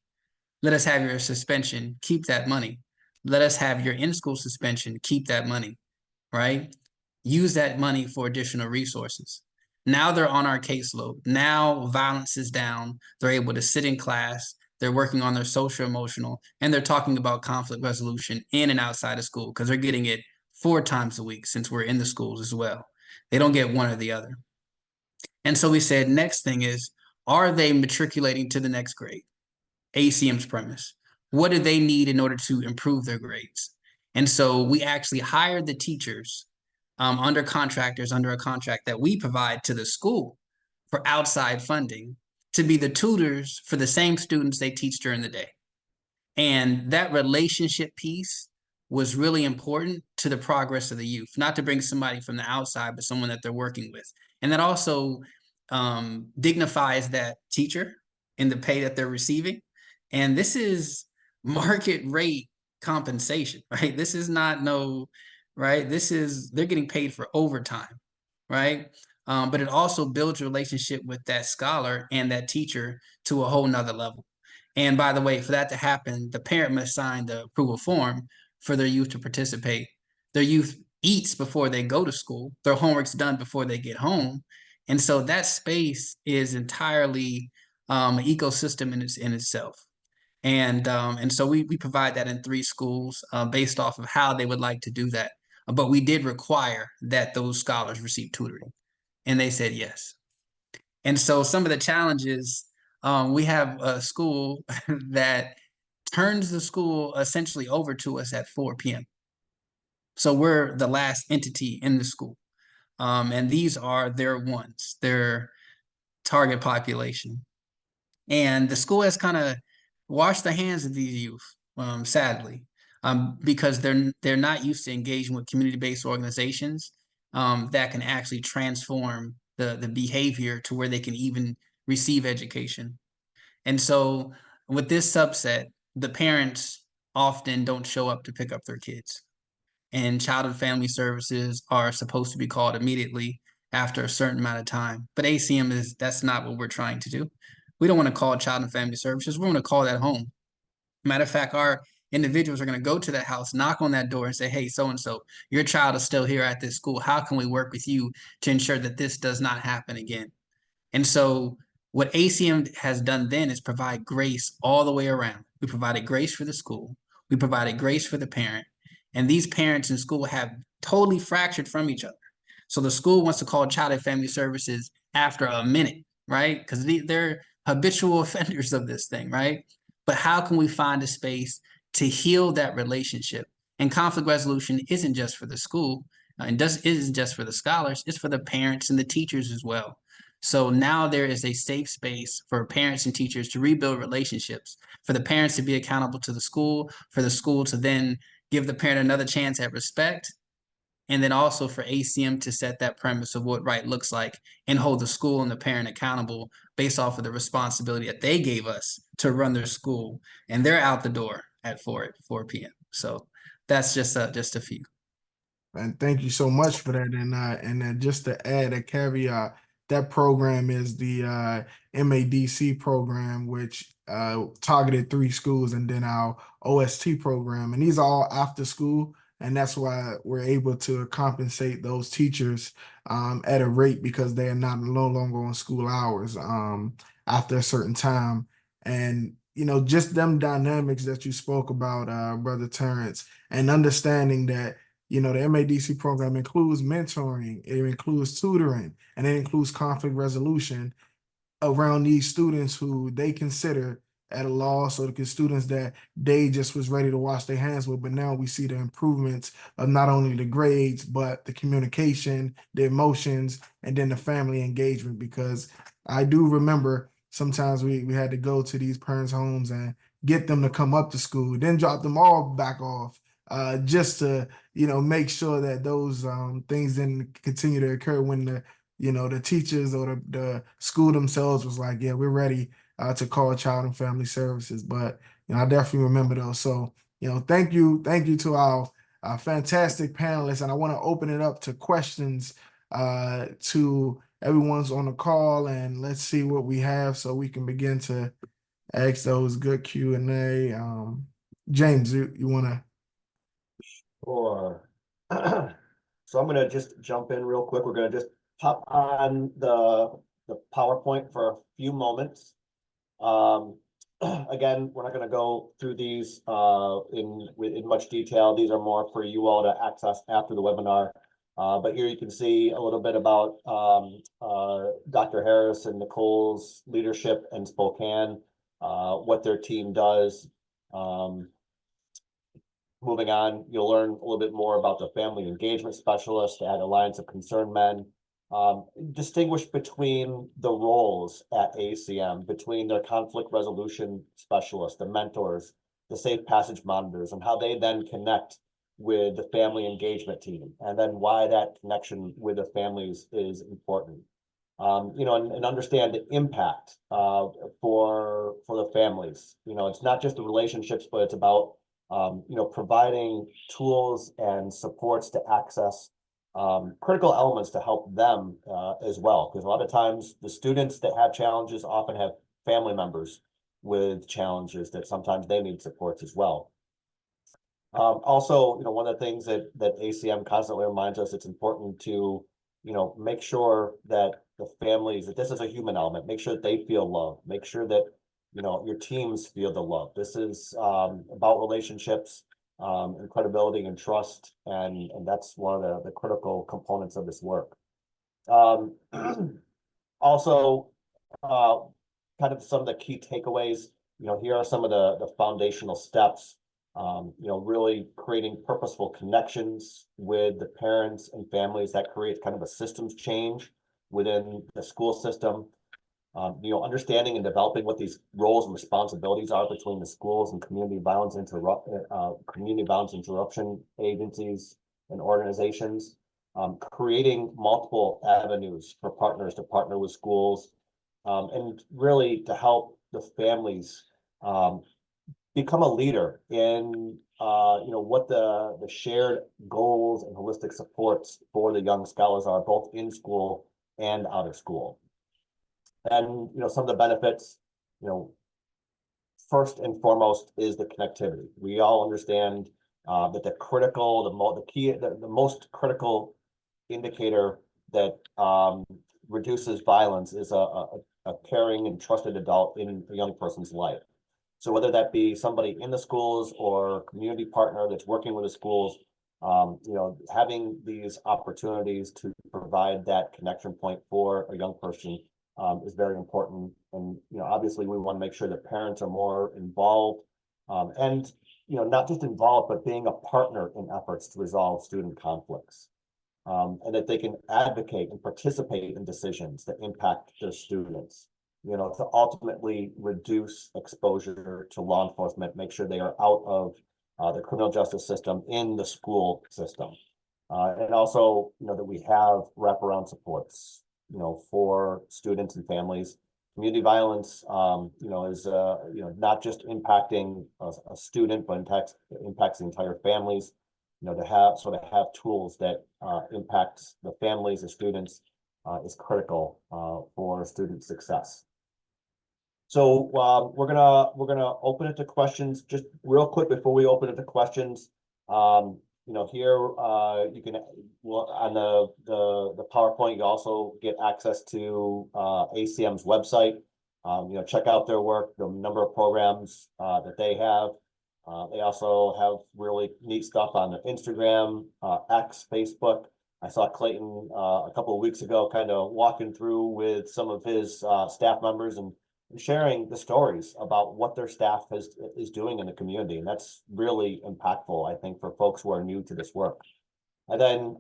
Let us have your suspension, keep that money. Let us have your in-school suspension, keep that money, right? Use that money for additional resources. Now they're on our caseload. Now violence is down. They're able to sit in class. They're working on their social emotional, and they're talking about conflict resolution in and outside of school because they're getting it 4 times a week since we're in the schools as well. They don't get one or the other. And so we said, next thing is, are they matriculating to the next grade? ACM's premise. What do they need in order to improve their grades? And so we actually hired the teachers under a contract that we provide to the school for outside funding to be the tutors for the same students they teach during the day. And that relationship piece was really important to the progress of the youth, not to bring somebody from the outside, but someone that they're working with. And that also dignifies that teacher in the pay that they're receiving. And this is market rate compensation, right? This is not right? They're getting paid for overtime, right? But it also builds a relationship with that scholar and that teacher to a whole nother level. And by the way, for that to happen, the parent must sign the approval form for their youth to participate. Their youth eats before they go to school. Their homework's done before they get home. And so that space is entirely an ecosystem in itself. And so we provide that in 3 schools based off of how they would like to do that. But we did require that those scholars receive tutoring, and they said yes. And so some of the challenges, we have a school that turns the school essentially over to us at 4 p.m. So we're the last entity in the school. And these are their target population. And the school has kind of washed the hands of these youth, sadly, because they're not used to engaging with community-based organizations that can actually transform the behavior to where they can even receive education. And so with this subset, the parents often don't show up to pick up their kids. And child and family services are supposed to be called immediately after a certain amount of time. But ACM that's not what we're trying to do. We don't want to call child and family services. We want to call that home. Matter of fact, our individuals are going to go to that house, knock on that door and say, hey, so-and-so, your child is still here at this school. How can we work with you to ensure that this does not happen again? And so what ACM has done then is provide grace all the way around. We provided grace for the school. We provided grace for the parent. And these parents in school have totally fractured from each other. So the school wants to call Child and Family Services after a minute, right? Because they're habitual offenders of this thing, right? But how can we find a space to heal that relationship? And conflict resolution isn't just for the school, and isn't just for the scholars, it's for the parents and the teachers as well. So now there is a safe space for parents and teachers to rebuild relationships, for the parents to be accountable to the school, for the school to then give the parent another chance at respect, and then also for ACM to set that premise of what right looks like and hold the school and the parent accountable based off of the responsibility that they gave us to run their school, and they're out the door at 4 p.m. So that's just a few. And thank you so much for that. And just to add a caveat, that program is the MADC program, which targeted 3 schools, and then our OST program. And these are all after school. And that's why we're able to compensate those teachers at a rate, because they are no longer on school hours after a certain time. And, you know, just them dynamics that you spoke about, Brother Terrence, and understanding that, you know, the MADC program includes mentoring, it includes tutoring, and it includes conflict resolution around these students who they consider at a loss, or the students that they just was ready to wash their hands with. But now we see the improvements of not only the grades, but the communication, the emotions, and then the family engagement. Because I do remember sometimes we had to go to these parents' homes and get them to come up to school, then drop them all back off, just to, you know, make sure that those things didn't continue to occur when the teachers or the school themselves was like, yeah, we're ready to call Child and Family Services. But, you know, I definitely remember those. So, you know, thank you to our fantastic panelists. And I want to open it up to questions to everyone's on the call, and let's see what we have so we can begin to ask those good Q&A. James, you want to? Sure. So I'm gonna just jump in real quick. We're gonna just pop on the PowerPoint for a few moments. Again, we're not gonna go through these in much detail. These are more for you all to access after the webinar. But here you can see a little bit about Dr. Harris and Nicole's leadership in Spokane, what their team does. Moving on, you'll learn a little bit more about the family engagement specialist at Alliance of Concerned Men. Distinguish between the roles at ACM, between their conflict resolution specialists, the mentors, the safe passage monitors, and how they then connect with the family engagement team, and then why that connection with the families is important. You know, and understand the impact for the families. You know, it's not just the relationships, but it's about you know, providing tools and supports to access critical elements to help them as well. Because a lot of times the students that have challenges often have family members with challenges that sometimes they need supports as well. Also, you know, one of the things that ACM constantly reminds us, it's important to, you know, make sure that the families, that this is a human element, make sure that they feel loved, make sure that, you know, your teams feel the love. This is about relationships, and credibility and trust, and that's one of the critical components of this work. Also, kind of some of the key takeaways. You know, here are some of the foundational steps. You know, really creating purposeful connections with the parents and families. That creates kind of a systems change within the school system. You know, understanding and developing what these roles and responsibilities are between the schools and community violence interruption agencies and organizations. Creating multiple avenues for partners to partner with schools, and really to help the families become a leader in you know, what the shared goals and holistic supports for the young scholars are, both in school and out of school. And, you know, some of the benefits, you know, first and foremost is the connectivity. We all understand that the most critical indicator that reduces violence is a caring and trusted adult in a young person's life. So whether that be somebody in the schools or a community partner that's working with the schools, having these opportunities to provide that connection point for a young person is very important. And, obviously we want to make sure that parents are more involved and, not just involved, but being a partner in efforts to resolve student conflicts. And that they can advocate and participate in decisions that impact their students, to ultimately reduce exposure to law enforcement, make sure they are out of the criminal justice system in the school system. And also, that we have wraparound supports, for students and families. Community violence, is, not just impacting a student, but impacts the entire families. To have tools that impact the families, the students, is critical for student success. So we're gonna open it to questions just real quick before we open it to questions. Here you can on the PowerPoint you also get access to ACM's website. Check out their work, the number of programs that they have. They also have really neat stuff on their Instagram, X, Facebook. I saw Clayton a couple of weeks ago kind of walking through with some of his staff members and sharing the stories about what their staff is doing in the community. And that's really impactful, I think, for folks who are new to this work. And then,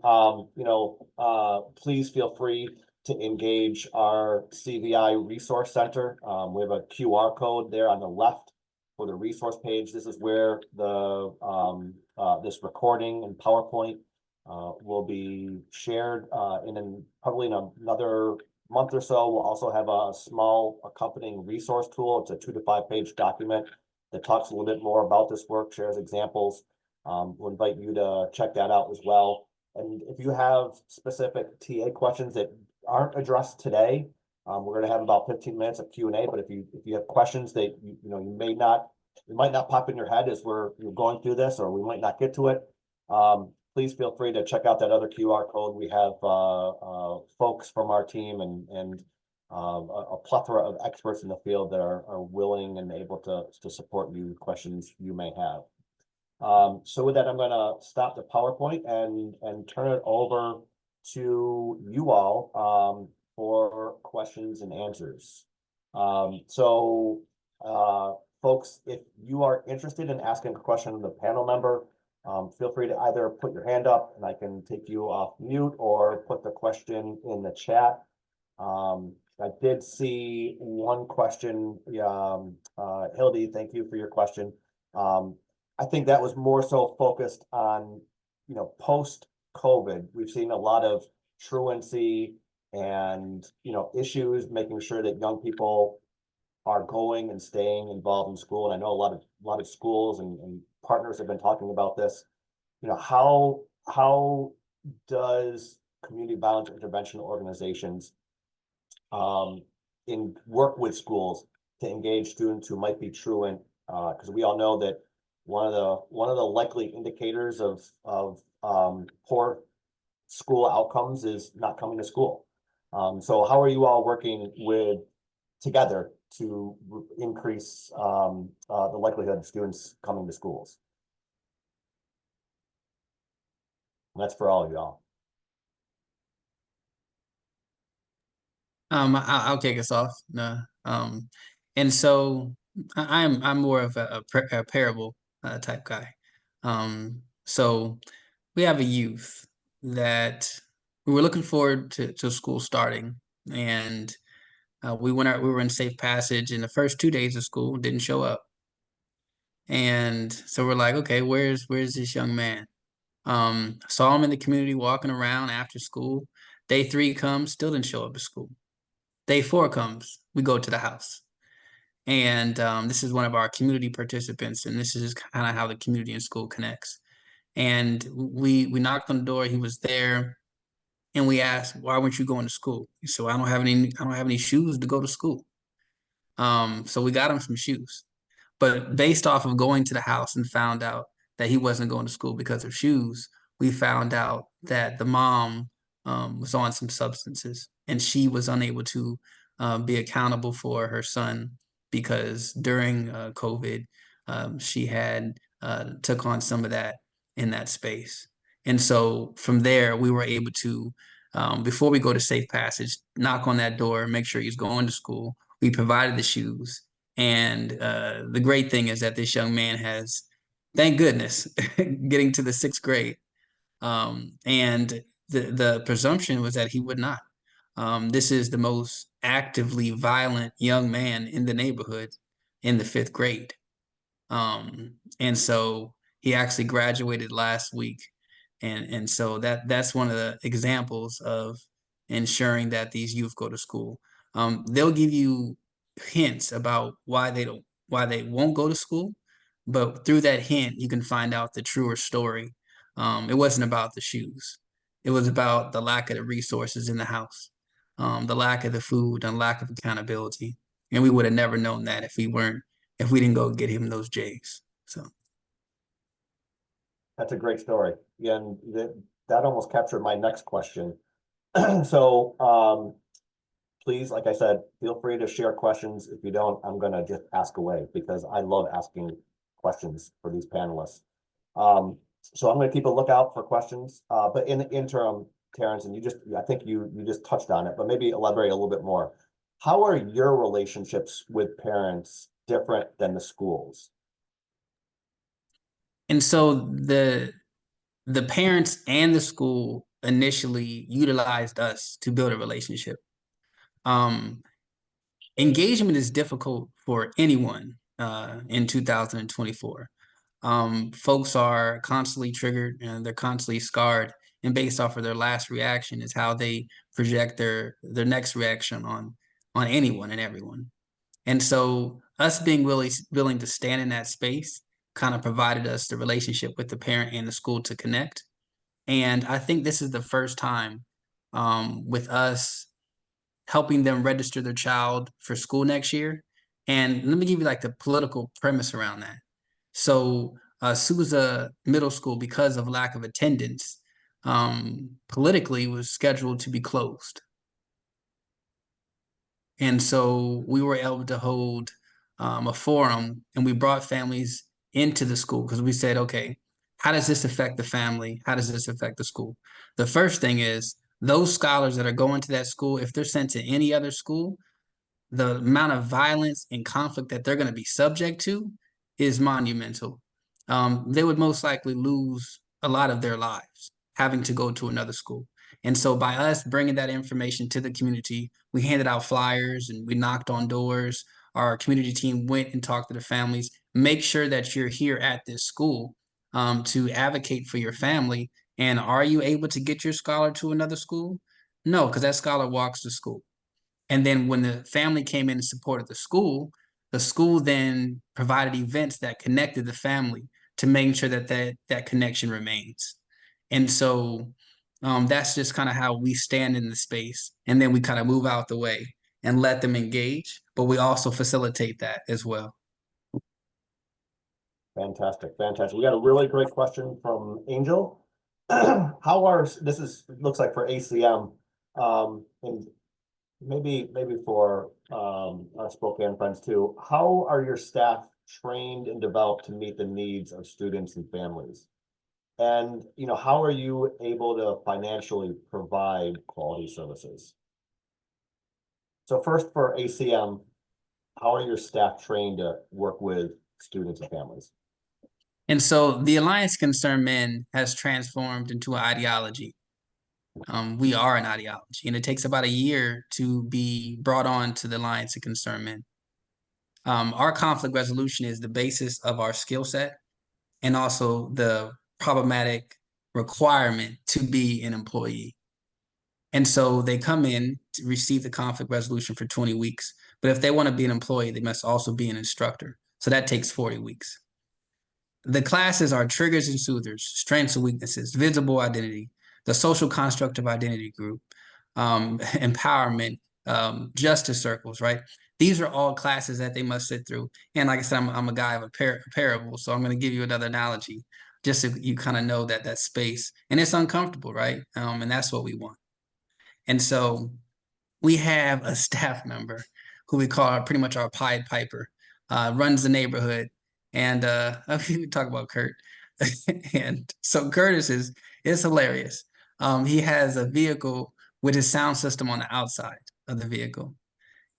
please feel free to engage our CVI Resource Center. We have a QR code there on the left for the resource page. This is where the this recording and PowerPoint will be shared probably in another month or so. We'll also have a small accompanying resource tool. It's a 2 to 5 page document that talks a little bit more about this work, shares examples. We'll invite you to check that out as well. And if you have specific TA questions that aren't addressed today, we're going to have about 15 minutes of Q&A, but if you have questions that you might not pop in your head as you're going through this, or we might not get to it, please feel free to check out that other QR code. We have folks from our team and a plethora of experts in the field that are willing and able to support you questions you may have. So with that, I'm going to stop the PowerPoint and turn it over to you all for questions and answers. Folks, if you are interested in asking a question of the panel member, feel free to either put your hand up and I can take you off mute, or put the question in the chat. I did see one question. Hildy, thank you for your question. I think that was more so focused on, post-COVID. We've seen a lot of truancy and, issues, making sure that young people are going and staying involved in school. And I know a lot of schools and partners have been talking about this. How does community violence intervention organizations work with schools to engage students who might be truant? Because we all know that one of the likely indicators of poor school outcomes is not coming to school. So how are you all working together to increase the likelihood of students coming to schools? And that's for all of y'all. I'll kick us off. No. And so I'm more of a parable type guy. So we have a youth that we were looking forward to school starting, and we were in safe passage, and the first 2 days of school didn't show up. And so we're like, okay, where's this young man? Saw him in the community walking around after school. Day 3 comes, still didn't show up at school. Day 4 comes, we go to the house. And this is one of our community participants, and this is kind of how the community and school connects. And we knocked on the door, he was there, and we asked, why weren't you going to school? He said, well, I don't have any shoes to go to school. So we got him some shoes. But based off of going to the house and found out that he wasn't going to school because of shoes, we found out that the mom was on some substances, and she was unable to be accountable for her son because during COVID, she had took on some of that in that space. And so from there, we were able to, before we go to Safe Passage, knock on that door, make sure he's going to school. We provided the shoes. And the great thing is that this young man has, thank goodness, getting to the 6th grade. And the presumption was that he would not. This is the most actively violent young man in the neighborhood in the 5th grade. And so he actually graduated last week. And so that's one of the examples of ensuring that these youth go to school. They'll give you hints about why they won't go to school, but through that hint, you can find out the truer story. It wasn't about the shoes. It was about the lack of the resources in the house, the lack of the food and lack of accountability. And we would have never known that if we didn't go get him those J's. So That's a great story. Yeah, and that almost captured my next question. So please, like I said, feel free to share questions. If you don't, I'm gonna just ask away because I love asking questions for these panelists. So I'm gonna keep a lookout for questions. But in the interim, Terrence, and I think you just touched on it, but maybe elaborate a little bit more. How are your relationships with parents different than the schools? And so the parents and the school initially utilized us to build a relationship. Engagement is difficult for anyone in 2024. Folks are constantly triggered and they're constantly scarred, and based off of their last reaction is how they project their next reaction on anyone and everyone. And so us being willing to stand in that space kind of provided us the relationship with the parent and the school to connect. And I think this is the first time with us helping them register their child for school next year. And let me give you like the political premise around that. So Sousa Middle School, because of lack of attendance, politically was scheduled to be closed. And so we were able to hold a forum, and we brought families into the school because we said, okay, how does this affect the family? How does this affect the school? The first thing is those scholars that are going to that school, if they're sent to any other school, the amount of violence and conflict that they're going to be subject to is monumental. They would most likely lose a lot of their lives having to go to another school. And so by us bringing that information to the community, we handed out flyers and we knocked on doors. Our community team went and talked to the families. Make sure that you're here at this school to advocate for your family. And are you able to get your scholar to another school? No, because that scholar walks to school. And then when the family came in and supported the school then provided events that connected the family to making sure that connection remains. And so that's just kind of how we stand in the space. And then we kind of move out the way and let them engage, but we also facilitate that as well. Fantastic, fantastic. We got a really great question from Angel. Looks like for ACM, and maybe for our Spokane friends too. How are your staff trained and developed to meet the needs of students and families? And how are you able to financially provide quality services? So first for ACM, how are your staff trained to work with students and families? And so the Alliance Concerned Men has transformed into an ideology. We are an ideology, and it takes about a year to be brought on to the Alliance of Concerned Men. Our conflict resolution is the basis of our skill set and also the problematic requirement to be an employee. And so they come in to receive the conflict resolution for 20 weeks. But if they want to be an employee, they must also be an instructor. So that takes 40 weeks. The classes are triggers and soothers, strengths and weaknesses, visible identity, the social construct of identity group, empowerment, justice circles, right? These are all classes that they must sit through. And like I said, I'm a guy of a parable, so I'm going to give you another analogy just so you kind of know that space. And it's uncomfortable, right? And that's what we want. And so we have a staff member who we call pretty much our Pied Piper, runs the neighborhood. And we talk about Kurt. And so Curtis is hilarious. He has a vehicle with his sound system on the outside of the vehicle.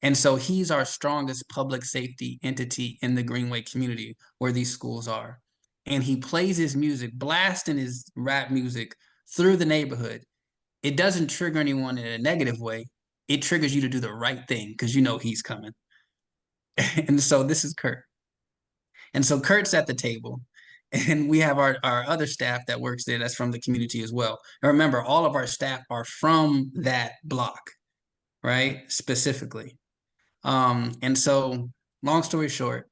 And so he's our strongest public safety entity in the Greenway community where these schools are. And he plays his music, blasting his rap music through the neighborhood. It doesn't trigger anyone in a negative way. It triggers you to do the right thing because you know he's coming. And so this is Kurt. And so Kurt's at the table. And we have our other staff that works there that's from the community as well. And remember, all of our staff are from that block, right? Specifically. And so, long story short,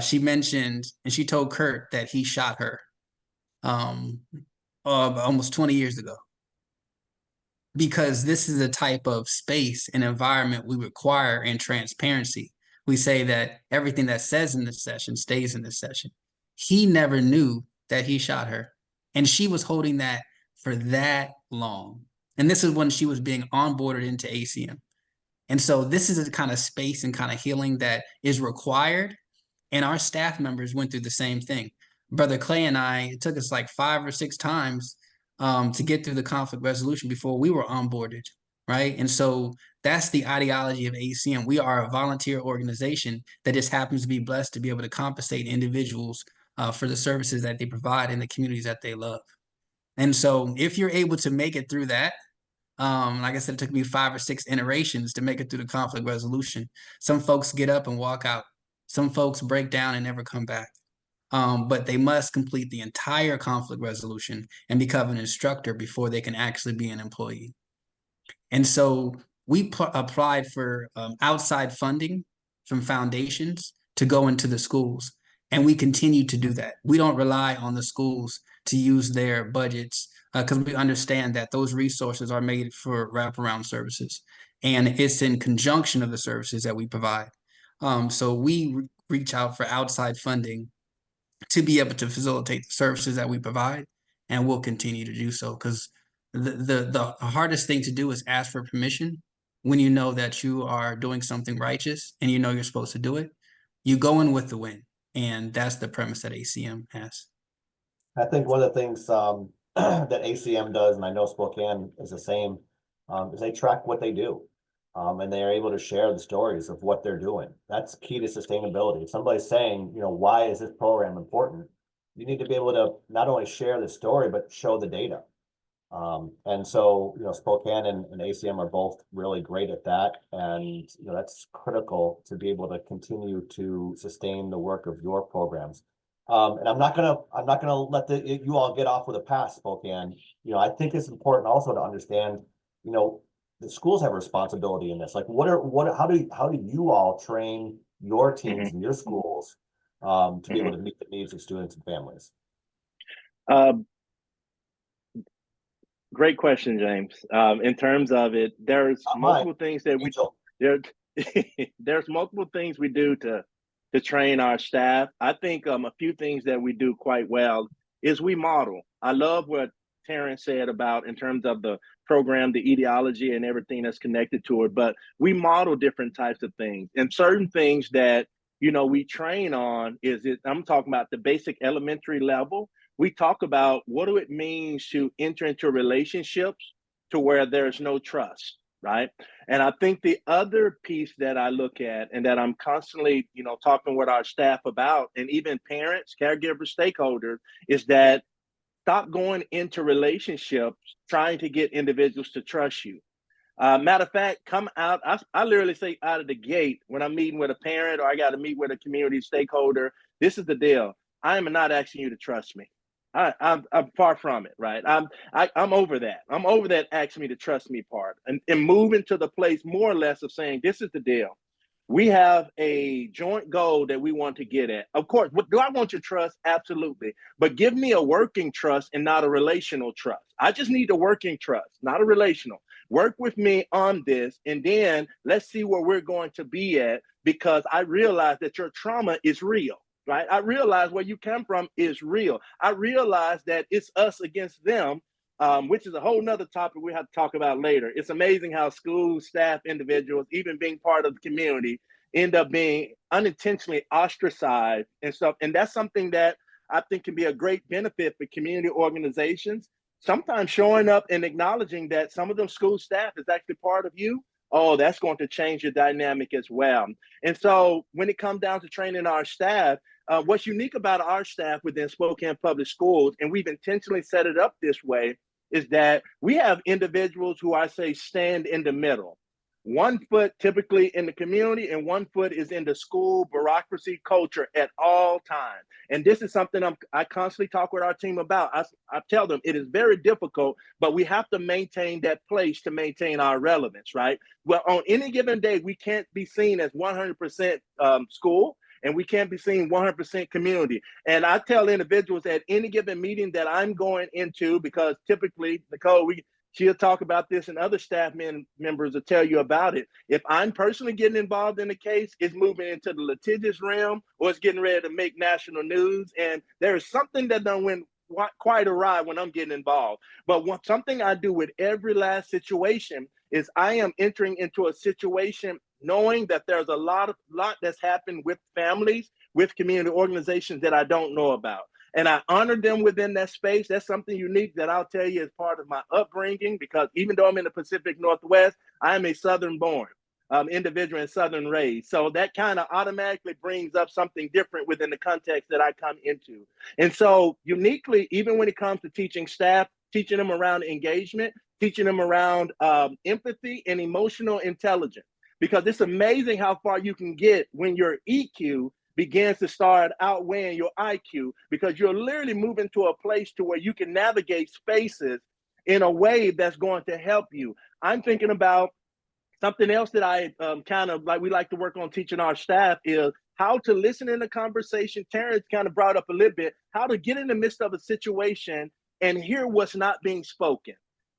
she mentioned and she told Kurt that he shot her almost 20 years ago. Because this is the type of space and environment we require in transparency. We say that everything that says in this session stays in this session. He never knew that he shot her. And she was holding that for that long. And this is when she was being onboarded into ACM. And so this is the kind of space and kind of healing that is required. And our staff members went through the same thing. Brother Clay and I, it took us like 5 or 6 times to get through the conflict resolution before we were onboarded, right? And so that's the ideology of ACM. We are a volunteer organization that just happens to be blessed to be able to compensate individuals for the services that they provide in the communities that they love. And so if you're able to make it through that, like I said, it took me 5 or 6 iterations to make it through the conflict resolution. Some folks get up and walk out. Some folks break down and never come back. But they must complete the entire conflict resolution and become an instructor before they can actually be an employee. And so we applied for outside funding from foundations to go into the schools. And we continue to do that. We don't rely on the schools to use their budgets because we understand that those resources are made for wraparound services. And it's in conjunction of the services that we provide. So we reach out for outside funding to be able to facilitate the services that we provide, and we'll continue to do so because the hardest thing to do is ask for permission when you know that you are doing something righteous and you know you're supposed to do it. You go in with the win, and that's the premise that ACM has. I think one of the things that ACM does, and I know Spokane is the same, is they track what they do. And they are able to share the stories of what they're doing. That's key to sustainability. If somebody's saying, you know, why is this program important? You need to be able to not only share the story, but show the data. And so, you know, Spokane and ACM are both really great at that. And, you know, that's critical to be able to continue to sustain the work of your programs. And I'm not gonna let you all get off with a pass, Spokane. You know, I think it's important also to understand, you know, the schools have a responsibility in this. Like, how do you all train your teams in your schools to be able to meet the needs of students and families? Great question, James. In terms of it, there's multiple things that we there's multiple things we do to train our staff. I think a few things that we do quite well is we model. I love what Terrence said about in terms of the program, the ideology and everything that's connected to it, but we model different types of things. And certain things that, you know, we train on I'm talking about the basic elementary level. We talk about what do it means to enter into relationships to where there's no trust, right? And I think the other piece that I look at and that I'm constantly, you know, talking with our staff about, and even parents, caregivers, stakeholders, is that stop going into relationships trying to get individuals to trust you. Matter of fact, come out. I literally say out of the gate when I'm meeting with a parent or I got to meet with a community stakeholder, this is the deal. I am not asking you to trust me. I'm far from it, right? I'm over that. I'm over that ask me to trust me part and moving to the place more or less of saying, this is the deal. We have a joint goal that we want to get at. Of course, do I want your trust? Absolutely. But give me a working trust and not a relational trust. I just need a working trust, not a relational. Work with me on this, and then let's see where we're going to be at, because I realize that your trauma is real, right? I realize where you come from is real. I realize that it's us against them, which is a whole nother topic we have to talk about later. It's amazing how school staff, individuals, even being part of the community, end up being unintentionally ostracized and stuff. And that's something that I think can be a great benefit for community organizations. Sometimes showing up and acknowledging that some of them school staff is actually part of you. Oh, that's going to change your dynamic as well. And so when it comes down to training our staff, what's unique about our staff within Spokane Public Schools, and we've intentionally set it up this way, is that we have individuals who I say stand in the middle. 1 foot typically in the community and 1 foot is in the school bureaucracy culture at all times. And this is something I constantly talk with our team about. I tell them it is very difficult, but we have to maintain that place to maintain our relevance, right? Well, on any given day, we can't be seen as 100% school, and we can't be seen 100% community. And I tell individuals at any given meeting that I'm going into, because typically, Nicole, she'll talk about this, and other staff members will tell you about it. If I'm personally getting involved in the case, it's moving into the litigious realm, or it's getting ready to make national news. And there is something that done went quite awry when I'm getting involved. But something I do with every last situation is I am entering into a situation knowing that there's a lot that's happened with families, with community organizations that I don't know about. And I honor them within that space. That's something unique that I'll tell you as part of my upbringing, because even though I'm in the Pacific Northwest, I am a Southern born individual and Southern raised. So that kind of automatically brings up something different within the context that I come into. And so uniquely, even when it comes to teaching staff, teaching them around engagement, teaching them around empathy and emotional intelligence, because it's amazing how far you can get when your EQ begins to start outweighing your IQ, because you're literally moving to a place to where you can navigate spaces in a way that's going to help you. I'm thinking about something else that I kind of like, we like to work on teaching our staff is how to listen in a conversation. Terrence kind of brought up a little bit, how to get in the midst of a situation and hear what's not being spoken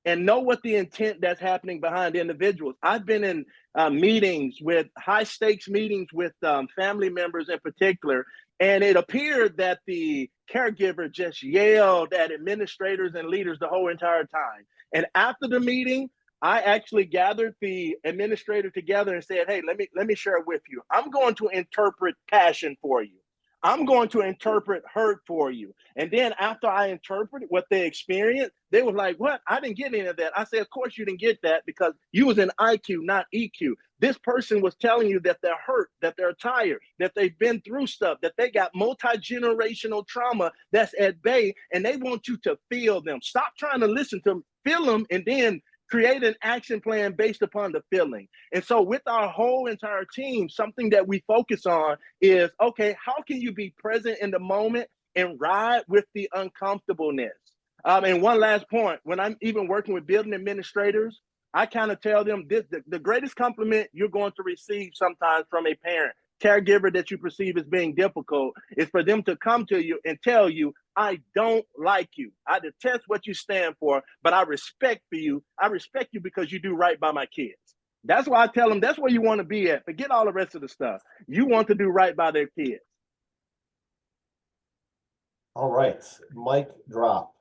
and know what the intent that's happening behind individuals. I've been in meetings with high stakes meetings with family members in particular, and it appeared that the caregiver just yelled at administrators and leaders the whole entire time. And after the meeting, I actually gathered the administrator together and said, hey, let me share with you. I'm going to interpret passion for you. I'm going to interpret hurt for you. And then after I interpreted what they experienced, they were like, what? I didn't get any of that. I said, of course you didn't get that, because you was in IQ, not EQ. This person was telling you that they're hurt, that they're tired, that they've been through stuff, that they got multi-generational trauma that's at bay, and they want you to feel them. Stop trying to listen to them, feel them, and then create an action plan based upon the feeling. And so with our whole entire team, something that we focus on is, okay, how can you be present in the moment and ride with the uncomfortableness? And one last point, when I'm even working with building administrators, I kind of tell them this, the greatest compliment you're going to receive sometimes from a parent, caregiver that you perceive as being difficult, is for them to come to you and tell you, I don't like you. I detest what you stand for, but I respect for you. I respect you because you do right by my kids. That's why I tell them that's where you want to be at. Forget all the rest of the stuff. You want to do right by their kids. All right, mic drop.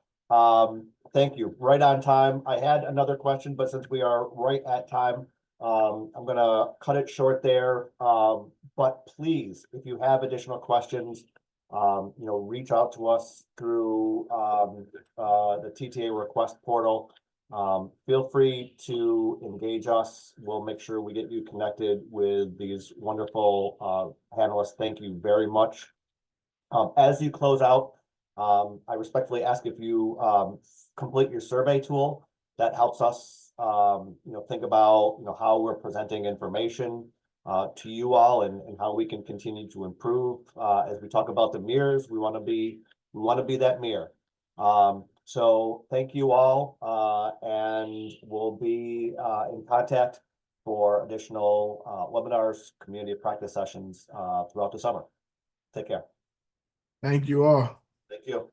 Thank you. Right on time. I had another question, but since we are right at time, I'm gonna cut it short there. But please, if you have additional questions, reach out to us through the TTA request portal. Feel free to engage us. We'll make sure we get you connected with these wonderful panelists. Thank you very much. As you close out, I respectfully ask if you complete your survey tool. That helps us think about how we're presenting information to you all, and how we can continue to improve. As we talk about the mirrors, we want to be that mirror. So thank you all, and we'll be in contact for additional webinars, community practice sessions throughout the summer. Take care. Thank you all. Thank you.